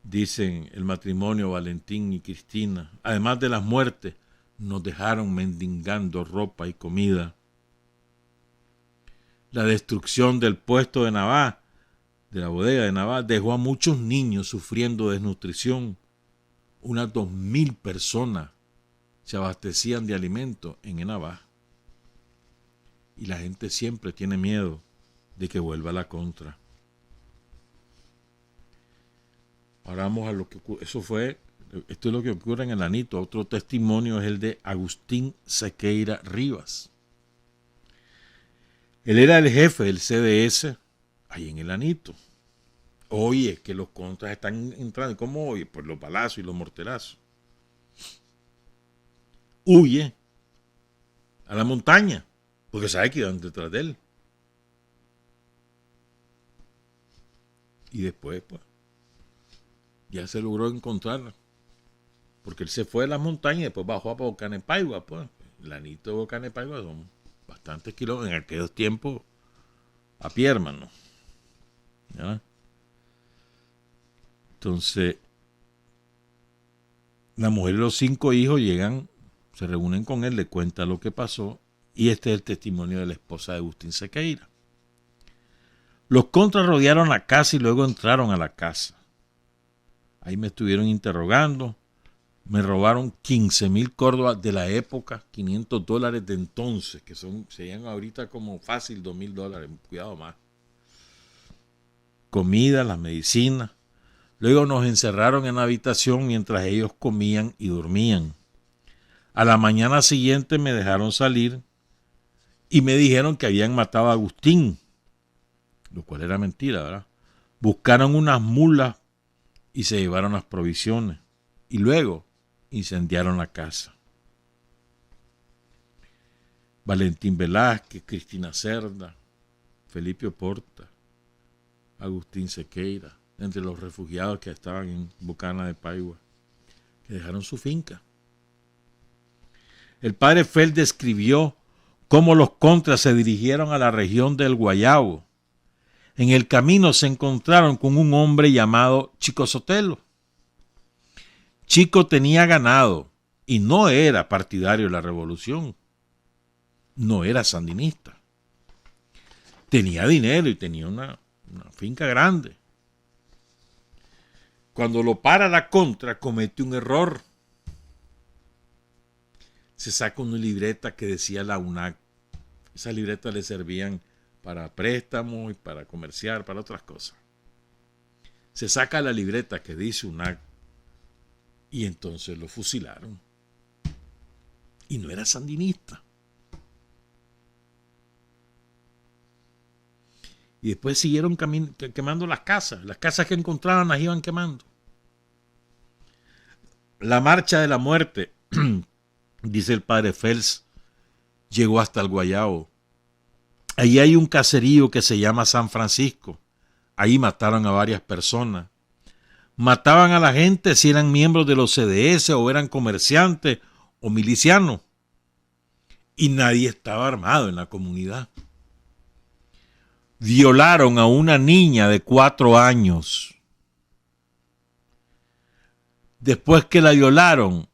dicen el matrimonio Valentín y Cristina, además de las muertes, nos dejaron mendigando ropa y comida. La destrucción del puesto de Navá, de la bodega de Navá, dejó a muchos niños sufriendo desnutrición. Unas 2.000 personas se abastecían de alimentos en Navá. Y la gente siempre tiene miedo de que vuelva la contra. Ahora vamos a lo que ocurre. Esto es lo que ocurre en el Anito. Otro testimonio es el de Agustín Sequeira Rivas. Él era el jefe del CDS ahí en el Anito. Oye, que los contras están entrando. ¿Cómo oye? Pues los balazos y los morterazos. Huye a la montaña, porque sabe que iban detrás de él. Y después, pues, ya se logró encontrar, porque él se fue a las montañas y después bajó a Bocanepaigua, pues. El Anito de Bocanepaigua son bastantes kilómetros en aquellos tiempos a pie, hermano. ¿Ya? Entonces, la mujer y los 5 hijos llegan, se reúnen con él, le cuenta lo que pasó, y este es el testimonio de la esposa de Agustín Sequeira. Los contras rodearon la casa y luego entraron a la casa. Ahí me estuvieron interrogando, me robaron 15,000 córdobas de la época, $500 de entonces, que serían ahorita como fácil $2,000, cuidado más. Comida, las medicinas. Luego nos encerraron en la habitación mientras ellos comían y dormían. A la mañana siguiente me dejaron salir y me dijeron que habían matado a Agustín, lo cual era mentira, ¿verdad? Buscaron unas mulas y se llevaron las provisiones y luego incendiaron la casa. Valentín Velázquez, Cristina Cerda, Felipe Porta, Agustín Sequeira, entre los refugiados que estaban en Bocanepaigua, que dejaron su finca. El padre Feld describió cómo los contras se dirigieron a la región del Guayabo. En el camino se encontraron con un hombre llamado Chico Sotelo. Chico tenía ganado y no era partidario de la revolución. No era sandinista. Tenía dinero y tenía una finca grande. Cuando lo para la contra, comete un error. Se saca una libreta que decía la UNAC. Esas libretas le servían para préstamos y para comerciar, para otras cosas. Se saca la libreta que dice UNAC y entonces lo fusilaron. Y no era sandinista. Y después siguieron quemando las casas. Las casas que encontraban las iban quemando. La marcha de la muerte, dice el padre Fels, llegó hasta el Guayabo. Allí hay un caserío que se llama San Francisco. Ahí mataron a varias personas. Mataban a la gente si eran miembros de los CDS o eran comerciantes o milicianos. Y nadie estaba armado en la comunidad. Violaron a una niña de 4 años. Después que la violaron,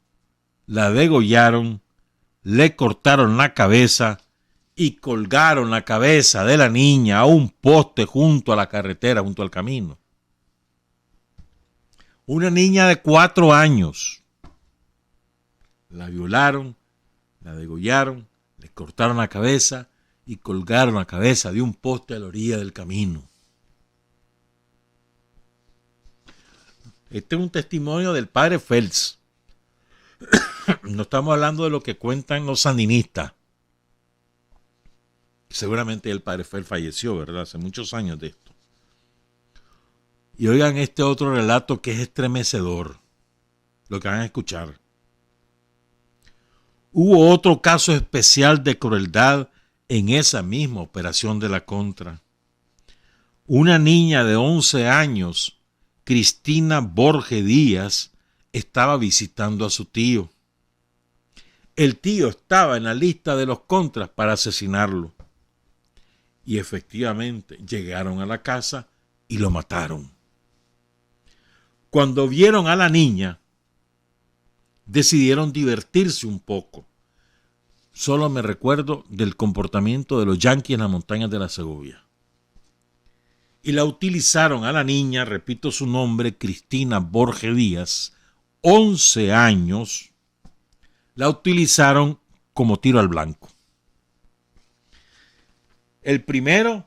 la degollaron, le cortaron la cabeza y colgaron la cabeza de la niña a un poste junto a la carretera, junto al camino. Una niña de 4 años. La violaron, la degollaron, le cortaron la cabeza y colgaron la cabeza de un poste a la orilla del camino. Este es un testimonio del padre Fels. No estamos hablando de lo que cuentan los sandinistas. Seguramente el padre Fels falleció, ¿verdad? Hace muchos años de esto. Y oigan este otro relato que es estremecedor, lo que van a escuchar. Hubo otro caso especial de crueldad en esa misma operación de la Contra. Una niña de 11 años, Cristina Borge Díaz, estaba visitando a su tío. El tío estaba en la lista de los contras para asesinarlo. Y efectivamente llegaron a la casa y lo mataron. Cuando vieron a la niña, decidieron divertirse un poco. Solo me recuerdo del comportamiento de los yanquis en las montañas de la Segovia. Y la utilizaron a la niña, repito su nombre, Cristina Borges Díaz, 11 años, la utilizaron como tiro al blanco. El primero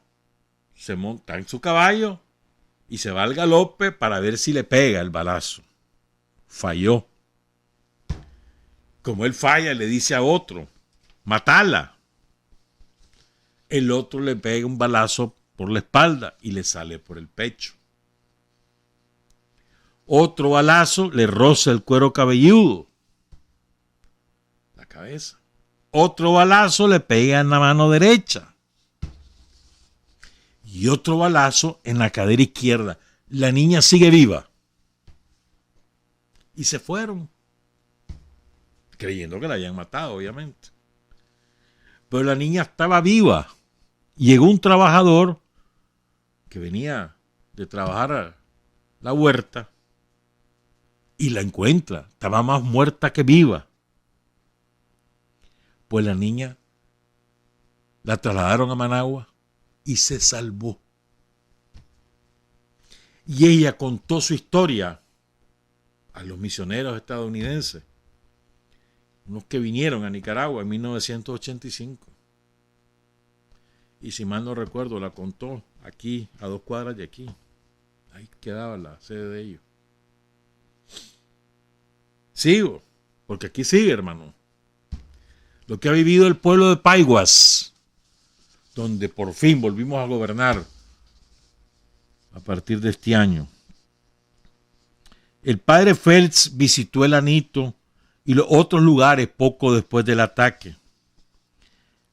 se monta en su caballo y se va al galope para ver si le pega el balazo. Falló. Como él falla, le dice a otro, matala. El otro le pega un balazo por la espalda y le sale por el pecho. Otro balazo le roza el cuero cabelludo, la cabeza. Otro balazo le pega en la mano derecha. Y otro balazo en la cadera izquierda. La niña sigue viva. Y se fueron, creyendo que la habían matado, obviamente. Pero la niña estaba viva. Llegó un trabajador que venía de trabajar a la huerta y la encuentra. Estaba más muerta que viva. Pues la niña la trasladaron a Managua y se salvó. Y ella contó su historia a los misioneros estadounidenses, unos que vinieron a Nicaragua en 1985. Y si mal no recuerdo, la contó aquí, a 2 cuadras de aquí. Ahí quedaba la sede de ellos. Sigo, porque aquí sigue, hermano. Lo que ha vivido el pueblo de Paiguas, donde por fin volvimos a gobernar a partir de este año. El padre Félix visitó el Anito y los otros lugares poco después del ataque.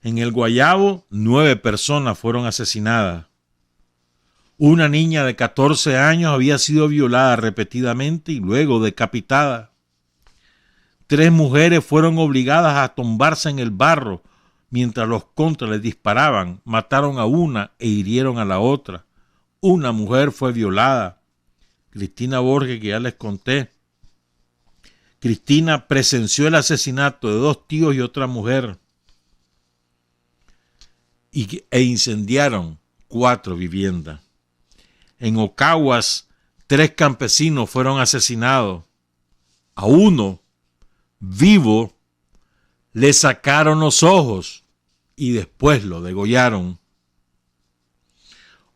En el Guayabo, 9 personas fueron asesinadas. Una niña de 14 años había sido violada repetidamente y luego decapitada. 3 mujeres fueron obligadas a tumbarse en el barro mientras los contras les disparaban. Mataron a una e hirieron a la otra. Una mujer fue violada. Cristina Borges, que ya les conté. Cristina presenció el asesinato de 2 tíos y otra mujer. E incendiaron 4 viviendas. En Ocaguas, 3 campesinos fueron asesinados. A uno, vivo, le sacaron los ojos y después lo degollaron.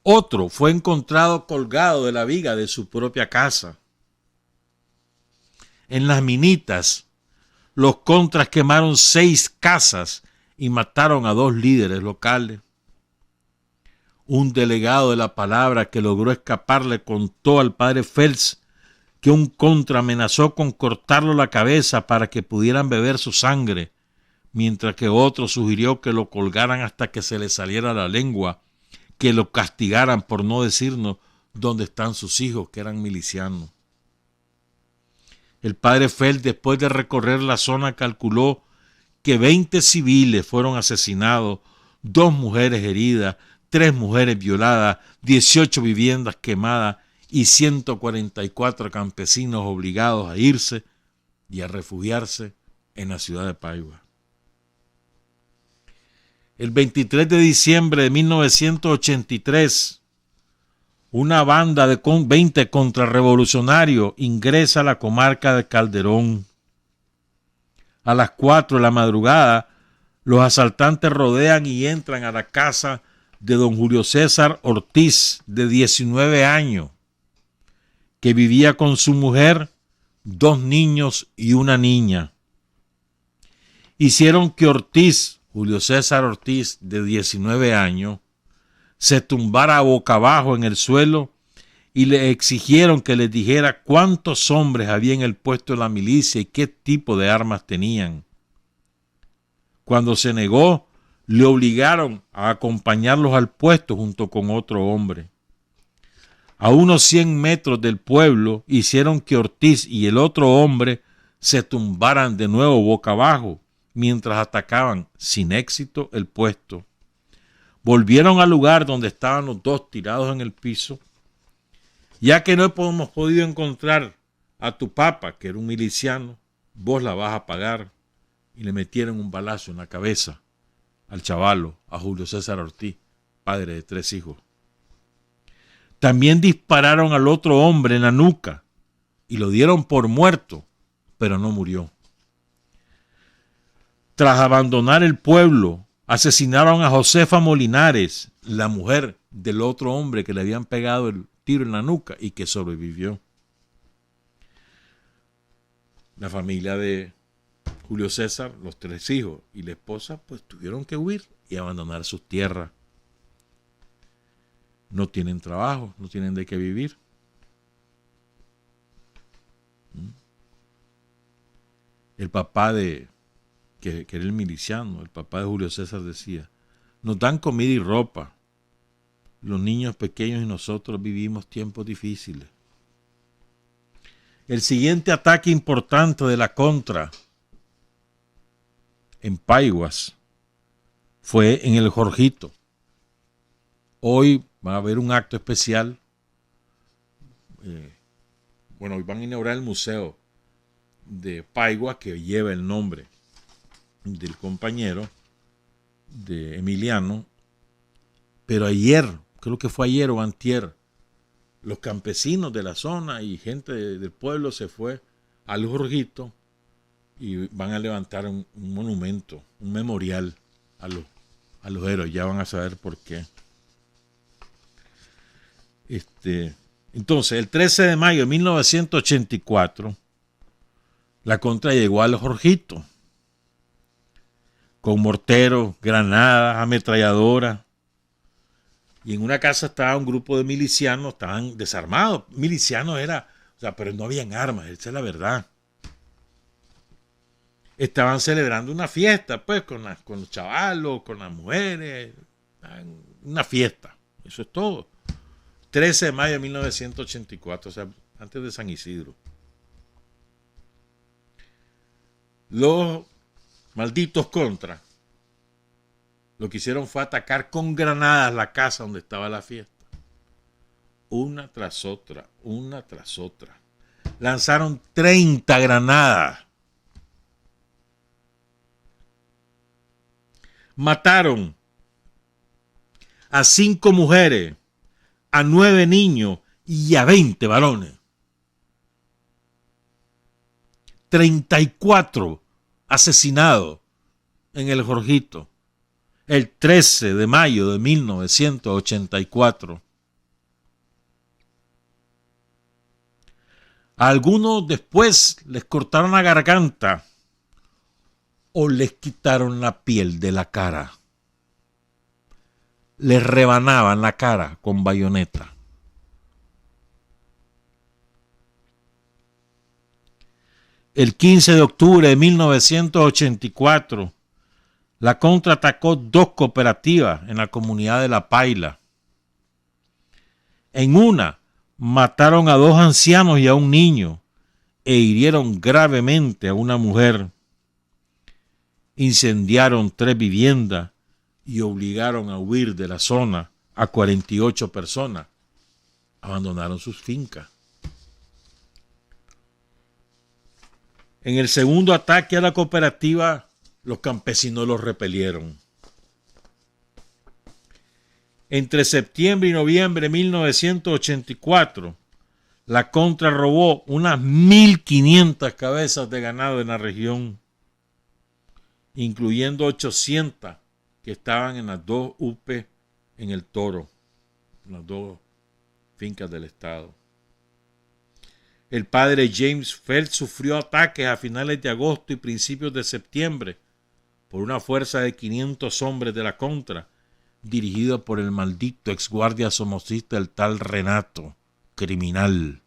Otro fue encontrado colgado de la viga de su propia casa. En Las Minitas, los contras quemaron 6 casas y mataron a 2 líderes locales. Un delegado de la palabra que logró escapar le contó al padre Fels que un contra amenazó con cortarlo la cabeza para que pudieran beber su sangre, mientras que otro sugirió que lo colgaran hasta que se le saliera la lengua, que lo castigaran por no decirnos dónde están sus hijos, que eran milicianos. El padre Fels, después de recorrer la zona, calculó que 20 civiles fueron asesinados, 2 mujeres heridas, 3 mujeres violadas, 18 viviendas quemadas y 144 campesinos obligados a irse y a refugiarse en la ciudad de Paigua. El 23 de diciembre de 1983, una banda de 20 contrarrevolucionarios ingresa a la comarca de Calderón. A las 4 de la madrugada, los asaltantes rodean y entran a la casa de don Julio César Ortiz, de 19 años, que vivía con su mujer, 2 niños y una niña. Hicieron que Julio César Ortiz, de 19 años, se tumbara boca abajo en el suelo y le exigieron que les dijera cuántos hombres había en el puesto de la milicia y qué tipo de armas tenían. Cuando se negó, le obligaron a acompañarlos al puesto junto con otro hombre. A unos 100 metros del pueblo hicieron que Ortiz y el otro hombre se tumbaran de nuevo boca abajo mientras atacaban sin éxito el puesto. Volvieron al lugar donde estaban los 2 tirados en el piso. Ya que no hemos podido encontrar a tu papa, que era un miliciano, vos la vas a pagar, y le metieron un balazo en la cabeza al chavalo, a Julio César Ortiz, padre de 3 hijos. También dispararon al otro hombre en la nuca y lo dieron por muerto, pero no murió. Tras abandonar el pueblo, asesinaron a Josefa Molinares, la mujer del otro hombre que le habían pegado el tiro en la nuca y que sobrevivió. La familia de Julio César, los 3 hijos y la esposa, pues tuvieron que huir y abandonar sus tierras. No tienen trabajo, no tienen de qué vivir. El papá que era el miliciano, el papá de Julio César decía, nos dan comida y ropa. Los niños pequeños y nosotros vivimos tiempos difíciles. El siguiente ataque importante de la Contra en Paiguas fue en el Jorgito. Hoy va a haber un acto especial. Hoy van a inaugurar el museo de Paiguas que lleva el nombre del compañero de Emiliano. Pero ayer, creo que fue ayer o antier, los campesinos de la zona y gente del pueblo se fue al Jorgito y van a levantar un monumento, un memorial a los héroes. Ya van a saber por qué. Entonces, el 13 de mayo de 1984, la Contra llegó al Jorgito con morteros, granadas, ametralladoras. Y en una casa estaba un grupo de milicianos, estaban desarmados. Milicianos pero no habían armas, esa es la verdad. Estaban celebrando una fiesta, pues, con los chavalos, con las mujeres. Una fiesta, eso es todo. 13 de mayo de 1984, o sea, antes de San Isidro. Los malditos Contra lo que hicieron fue atacar con granadas la casa donde estaba la fiesta. Una tras otra, una tras otra. Lanzaron 30 granadas. Mataron a 5 mujeres, a 9 niños y a 20 varones. 34 asesinados en el Jorgito. El 13 de mayo de 1984. A algunos después les cortaron la garganta o les quitaron la piel de la cara. Les rebanaban la cara con bayoneta. El 15 de octubre de 1984, la Contra atacó 2 cooperativas en la comunidad de La Paila. En una, mataron a 2 ancianos y a un niño e hirieron gravemente a una mujer. Incendiaron 3 viviendas y obligaron a huir de la zona a 48 personas. Abandonaron sus fincas. En el segundo ataque a la cooperativa, los campesinos los repelieron. Entre septiembre y noviembre de 1984, la Contra robó unas 1.500 cabezas de ganado en la región, incluyendo 800 que estaban en las 2 UP en el Toro, en las 2 fincas del estado. El padre James Felt sufrió ataques a finales de agosto y principios de septiembre por una fuerza de 500 hombres de la Contra, dirigida por el maldito exguardia somocista, el tal Renato, criminal.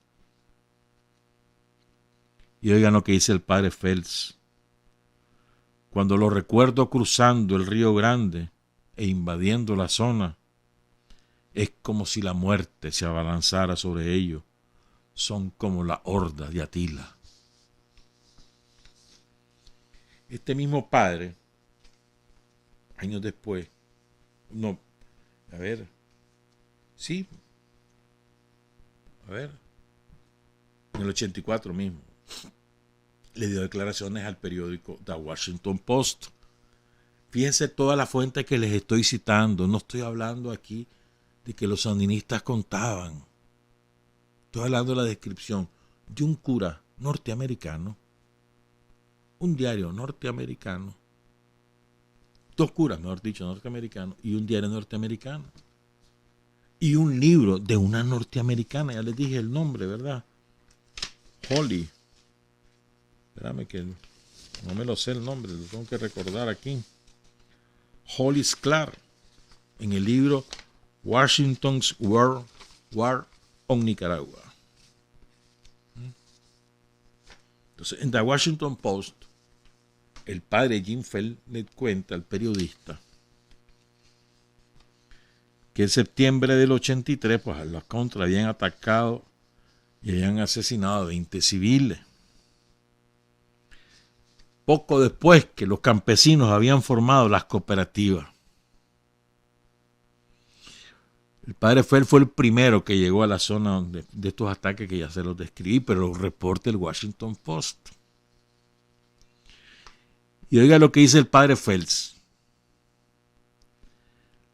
Y oigan lo que dice el padre Phelps. Cuando lo recuerdo cruzando el Río Grande e invadiendo la zona, es como si la muerte se abalanzara sobre ellos. Son como la horda de Atila. Este mismo padre, años después, en el 84 mismo, le dio declaraciones al periódico The Washington Post. Fíjense todas las fuentes que les estoy citando. No estoy hablando aquí de que los sandinistas contaban. Estoy hablando de la descripción de un cura norteamericano, un diario norteamericano, dos curas, mejor dicho, norteamericanos, y un diario norteamericano, y un libro de una norteamericana, ya les dije el nombre, ¿verdad? Holly. Espérame que no me lo sé el nombre, lo tengo que recordar aquí. Holly Clark, en el libro Washington's War on Nicaragua. Entonces, en The Washington Post, el padre Jim Feld le cuenta al periodista que en septiembre del 83, pues a los contras habían atacado y habían asesinado a 20 civiles. Poco después que los campesinos habían formado las cooperativas. El padre Feld fue el primero que llegó a la zona de estos ataques que ya se los describí, pero lo reporta el Washington Post. Y oiga lo que dice el padre Phelps.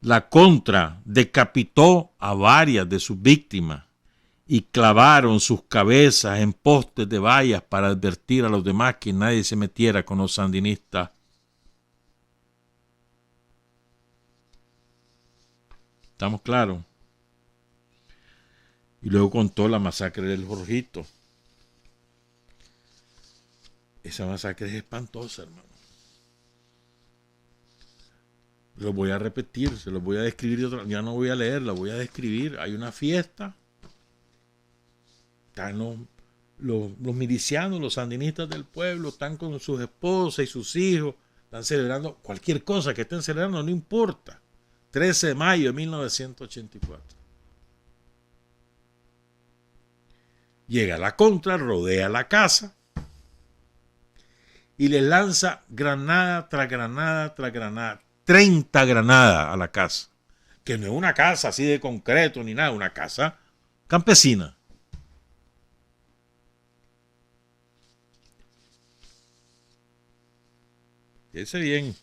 La Contra decapitó a varias de sus víctimas y clavaron sus cabezas en postes de vallas para advertir a los demás que nadie se metiera con los sandinistas. ¿Estamos claros? Y luego contó la masacre del Jorgito. Esa masacre es espantosa, hermano. Lo voy a repetir, se los voy a describir de otra. Ya no voy a leerla, voy a describir. Hay una fiesta. Están los milicianos, los sandinistas del pueblo, están con sus esposas y sus hijos. Están celebrando cualquier cosa que estén celebrando, no importa. 13 de mayo de 1984. Llega la Contra, rodea la casa y les lanza granada tras granada tras granada. 30 granadas a la casa, que no es una casa así de concreto ni nada, una casa campesina. Fíjense bien.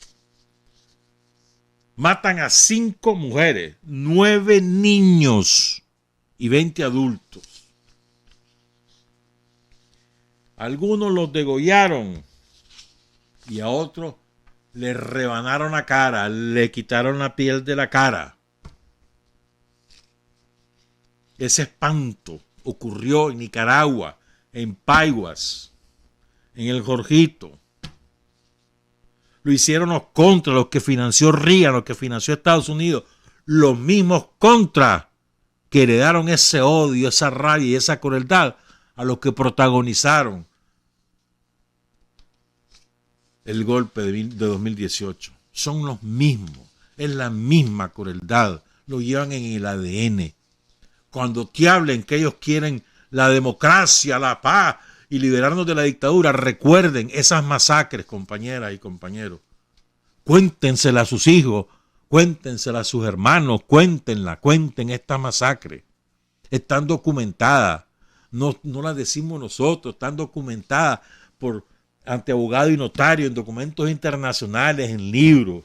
Matan a 5 mujeres, 9 niños y 20 adultos. Algunos los degollaron y a otros le rebanaron la cara, le quitaron la piel de la cara. Ese espanto ocurrió en Nicaragua, en Paiguas, en el Jorgito. Lo hicieron los Contras, los que financió Reagan, los que financió Estados Unidos. Los mismos Contras que heredaron ese odio, esa rabia y esa crueldad a los que protagonizaron el golpe de 2018. Son los mismos. Es la misma crueldad. Lo llevan en el ADN. Cuando te hablen que ellos quieren la democracia, la paz y liberarnos de la dictadura, recuerden esas masacres, compañeras y compañeros. Cuéntensela a sus hijos, cuéntensela a sus hermanos, cuenten esta masacre. Están documentadas. No las decimos nosotros, están documentadas ante abogado y notario, en documentos internacionales, en libros.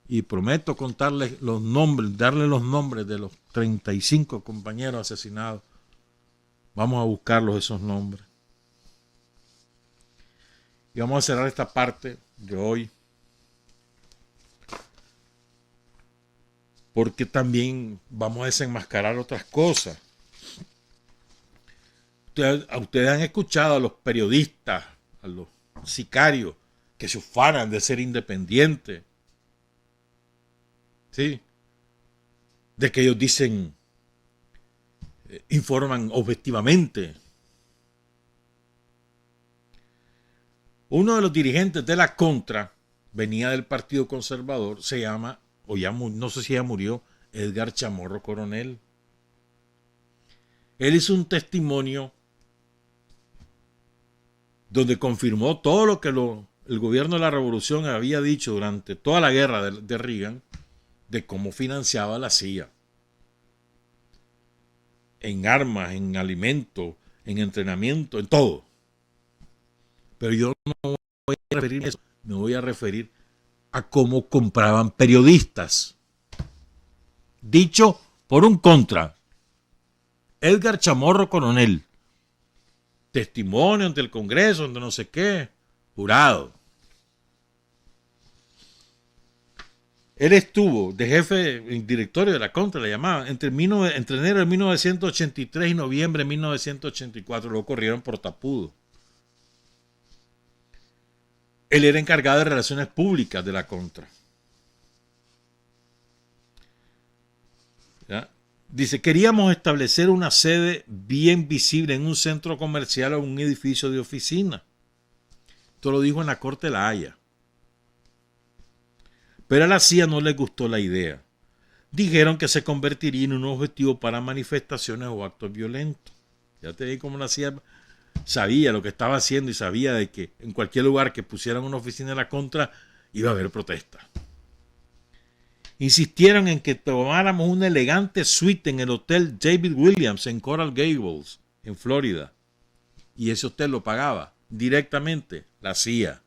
Y prometo contarles los nombres, darles los nombres de los 35 compañeros asesinados. Vamos a buscarlos esos nombres. Y vamos a cerrar esta parte de hoy, porque también vamos a desenmascarar otras cosas. Ustedes han escuchado a los periodistas, a los sicarios, que se ufanan de ser independientes. ¿Sí? De que ellos dicen, informan objetivamente. Uno de los dirigentes de la Contra venía del Partido Conservador, se llama, no sé si ya murió, Edgar Chamorro Coronel. Él hizo un testimonio donde confirmó todo lo que el gobierno de la revolución había dicho durante toda la guerra de Reagan, de cómo financiaba la CIA. En armas, en alimentos, en entrenamiento, en todo. Pero yo no voy a referirme a eso, me voy a referir a cómo compraban periodistas. Dicho por un contra, Edgar Chamorro Coronel, testimonio ante el Congreso, ante no sé qué, jurado. Él estuvo de jefe en directorio de la Contra, le llamaban, entre enero de 1983 y noviembre de 1984. Lo corrieron por tapudo. Él era encargado de relaciones públicas de la Contra. ¿Ya? Dice, queríamos establecer una sede bien visible en un centro comercial o un edificio de oficina. Esto lo dijo en la Corte de La Haya. Pero a la CIA no le gustó la idea. Dijeron que se convertiría en un objetivo para manifestaciones o actos violentos. Ya te di cómo la CIA sabía lo que estaba haciendo y sabía de que en cualquier lugar que pusieran una oficina de la Contra iba a haber protesta. Insistieron en que tomáramos una elegante suite en el hotel David Williams en Coral Gables, en Florida. Y ese hotel lo pagaba directamente la CIA.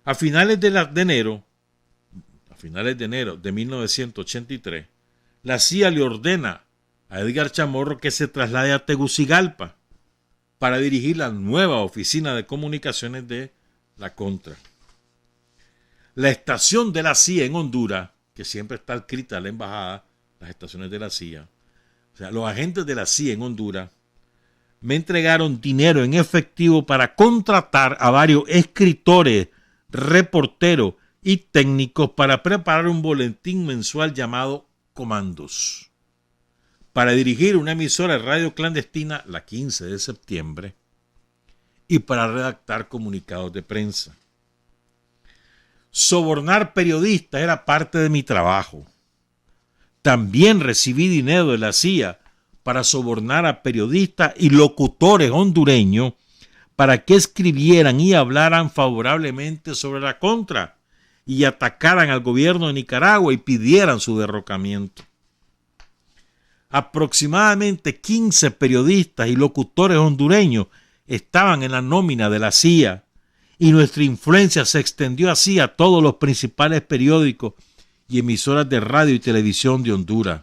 A finales de enero de 1983, la CIA le ordena a Edgar Chamorro que se traslade a Tegucigalpa para dirigir la nueva oficina de comunicaciones de la Contra. La estación de la CIA en Honduras, que siempre está adscrita a la embajada, las estaciones de la CIA, o sea, los agentes de la CIA en Honduras, me entregaron dinero en efectivo para contratar a varios escritores, reporteros y técnicos para preparar un boletín mensual llamado Comandos, para dirigir una emisora de radio clandestina la 15 de septiembre y para redactar comunicados de prensa. Sobornar periodistas era parte de mi trabajo. También recibí dinero de la CIA para sobornar a periodistas y locutores hondureños para que escribieran y hablaran favorablemente sobre la Contra y atacaran al gobierno de Nicaragua y pidieran su derrocamiento. Aproximadamente 15 periodistas y locutores hondureños estaban en la nómina de la CIA y nuestra influencia se extendió así a todos los principales periódicos y emisoras de radio y televisión de Honduras.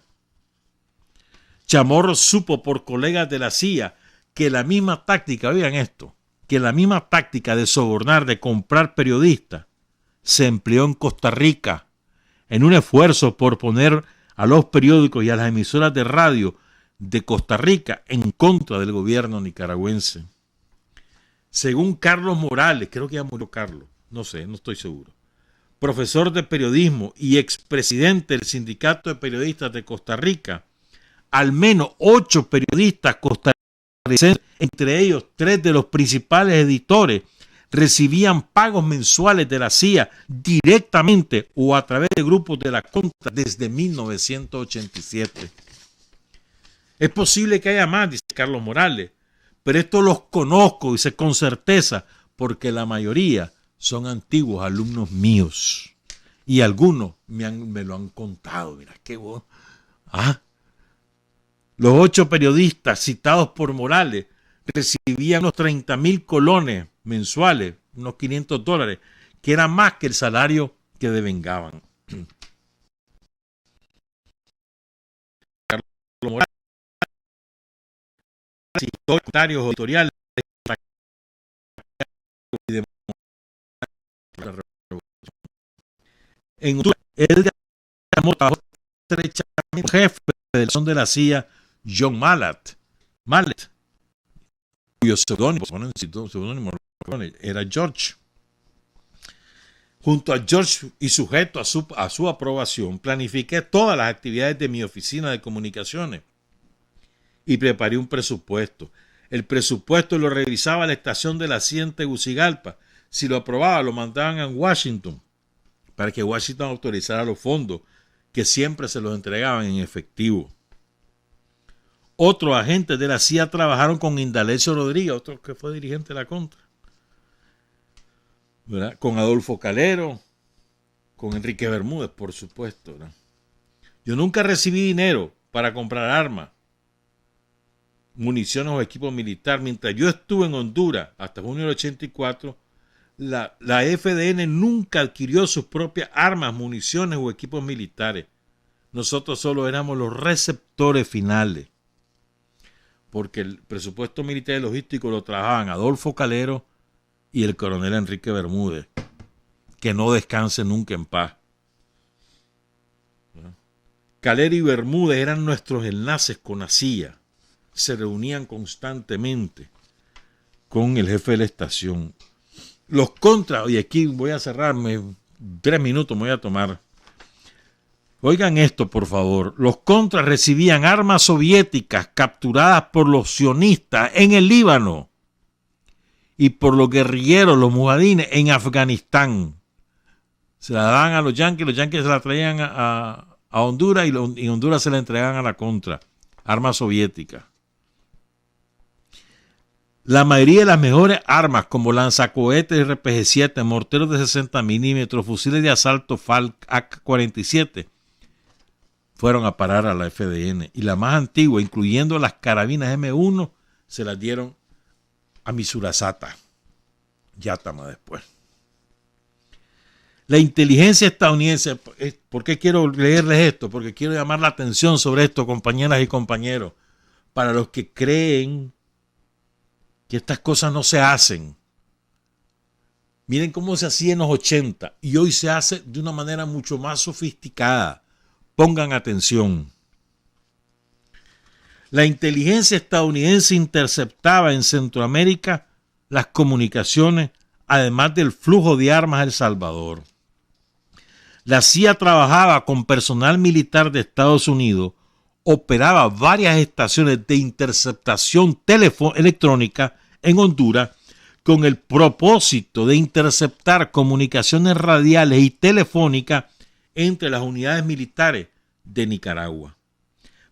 Chamorro supo por colegas de la CIA que la misma táctica, oigan esto, que la misma táctica de sobornar, de comprar periodistas, se empleó en Costa Rica en un esfuerzo por poner a los periódicos y a las emisoras de radio de Costa Rica en contra del gobierno nicaragüense. Según Carlos Morales, creo que ya murió Carlos, no sé, no estoy seguro, profesor de periodismo y expresidente del Sindicato de Periodistas de Costa Rica, al menos 8 periodistas costarricenses, entre ellos 3 de los principales editores, recibían pagos mensuales de la CIA directamente o a través de grupos de la Contra desde 1987. Es posible que haya más, dice Carlos Morales, pero estos los conozco y sé con certeza porque la mayoría son antiguos alumnos míos y algunos me lo han contado. Mira qué bueno. Los 8 periodistas citados por Morales recibían unos 30,000 colones mensuales, unos $500, que era más que el salario que devengaban. Carlos Morales, comentarios editoriales en Honduras, Edgar trabajó estrechamente jefe de la CIA, John Mallet, cuyo seudónimo era George. Junto a George y sujeto a su aprobación, planifiqué todas las actividades de mi oficina de comunicaciones y preparé un presupuesto. El presupuesto lo revisaba la estación de la CIA en Tegucigalpa. Si lo aprobaba, lo mandaban a Washington para que Washington autorizara los fondos, que siempre se los entregaban en efectivo. Otros agentes de la CIA trabajaron con Indalecio Rodríguez, otro que fue dirigente de la Contra, ¿verdad? Con Adolfo Calero, con Enrique Bermúdez, por supuesto, ¿verdad? Yo nunca recibí dinero para comprar armas municiones o equipo militar. Mientras yo estuve en Honduras hasta junio del 84, la FDN nunca adquirió sus propias armas, municiones o equipos militares. Nosotros solo éramos los receptores finales, porque el presupuesto militar y logístico lo trabajaban Adolfo Calero y el coronel Enrique Bermúdez, que no descanse nunca en paz. Calero y Bermúdez eran nuestros enlaces con la CIA. Se reunían constantemente con el jefe de la estación. Los contras, y aquí voy a cerrarme, 3 minutos me voy a tomar. Oigan esto, por favor. Los contras recibían armas soviéticas capturadas por los sionistas en el Líbano y por los guerrilleros, los mujahidines, en Afganistán. Se la daban a los yanquis se la traían a Honduras y Honduras se la entregaban a la contra. Armas soviéticas. La mayoría de las mejores armas, como lanzacohetes RPG-7, morteros de 60 milímetros, fusiles de asalto FALC AK-47, fueron a parar a la FDN. Y la más antigua, incluyendo las carabinas M1, se las dieron a Misurasata, Yatama después. La inteligencia estadounidense, ¿por qué quiero leerles esto? Porque quiero llamar la atención sobre esto, compañeras y compañeros, para los que creen que estas cosas no se hacen. Miren cómo se hacía en los 80 y hoy se hace de una manera mucho más sofisticada. Pongan atención. La inteligencia estadounidense interceptaba en Centroamérica las comunicaciones, además del flujo de armas a El Salvador. La CIA trabajaba con personal militar de Estados Unidos, operaba varias estaciones de interceptación electrónica en Honduras con el propósito de interceptar comunicaciones radiales y telefónicas entre las unidades militares de Nicaragua.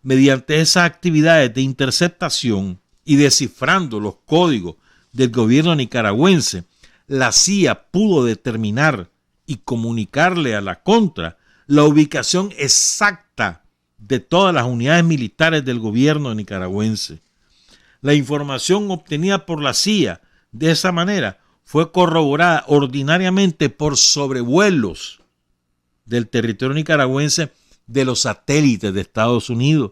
Mediante esas actividades de interceptación y descifrando los códigos del gobierno nicaragüense, la CIA pudo determinar y comunicarle a la contra la ubicación exacta de todas las unidades militares del gobierno nicaragüense. La información obtenida por la CIA de esa manera fue corroborada ordinariamente por sobrevuelos del territorio nicaragüense de los satélites de Estados Unidos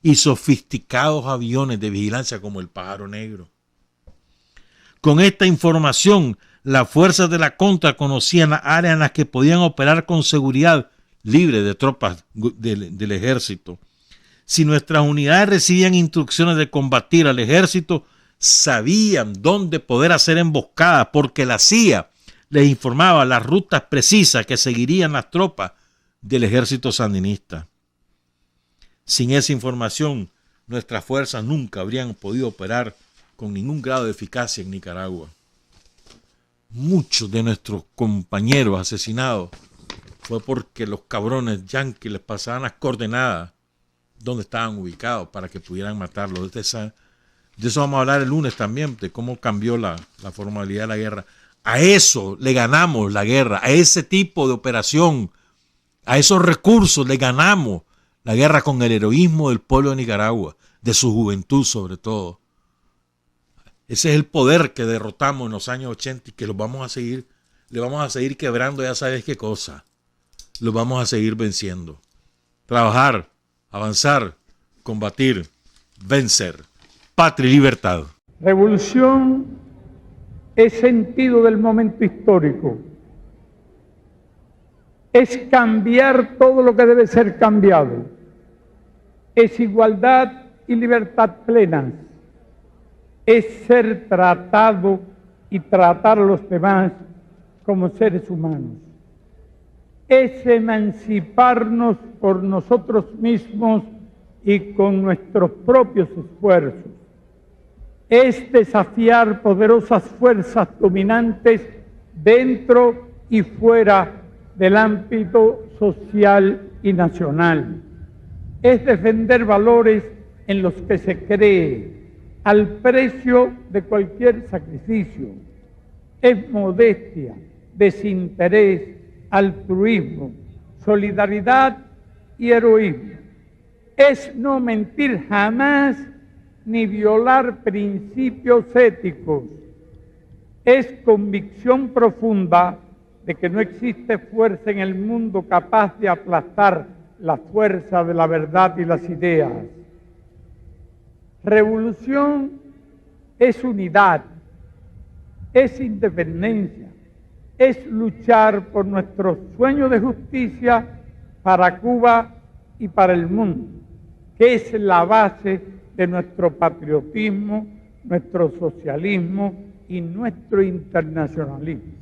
y sofisticados aviones de vigilancia como el Pájaro Negro. Con esta información, las fuerzas de la contra conocían las áreas en las que podían operar con seguridad libre de tropas del ejército. Si nuestras unidades recibían instrucciones de combatir al ejército, sabían dónde poder hacer emboscadas porque la CIA les informaba las rutas precisas que seguirían las tropas del ejército sandinista. Sin esa información, nuestras fuerzas nunca habrían podido operar con ningún grado de eficacia en Nicaragua. Muchos de nuestros compañeros asesinados fue porque los cabrones yanquis les pasaban las coordenadas donde estaban ubicados para que pudieran matarlos. De eso vamos a hablar el lunes también, de cómo cambió la formalidad de la guerra. A eso le ganamos la guerra, a ese tipo de operación, a esos recursos le ganamos la guerra con el heroísmo del pueblo de Nicaragua, de su juventud sobre todo. Ese es el poder que derrotamos en los años 80 y que le vamos a seguir quebrando, ya sabes qué cosa. Los vamos a seguir venciendo. Trabajar, avanzar, combatir, vencer. Patria y libertad. Revolución es sentido del momento histórico. Es cambiar todo lo que debe ser cambiado. Es igualdad y libertad plenas. Es ser tratado y tratar a los demás como seres humanos. Es emanciparnos por nosotros mismos y con nuestros propios esfuerzos. Es desafiar poderosas fuerzas dominantes dentro y fuera del ámbito social y nacional. Es defender valores en los que se cree, al precio de cualquier sacrificio. Es modestia, desinterés, altruismo, solidaridad y heroísmo. Es no mentir jamás ni violar principios éticos. Es convicción profunda de que no existe fuerza en el mundo capaz de aplastar la fuerza de la verdad y las ideas. Revolución es unidad, es independencia, es luchar por nuestro sueño de justicia para Cuba y para el mundo, que es la base de nuestro patriotismo, nuestro socialismo y nuestro internacionalismo.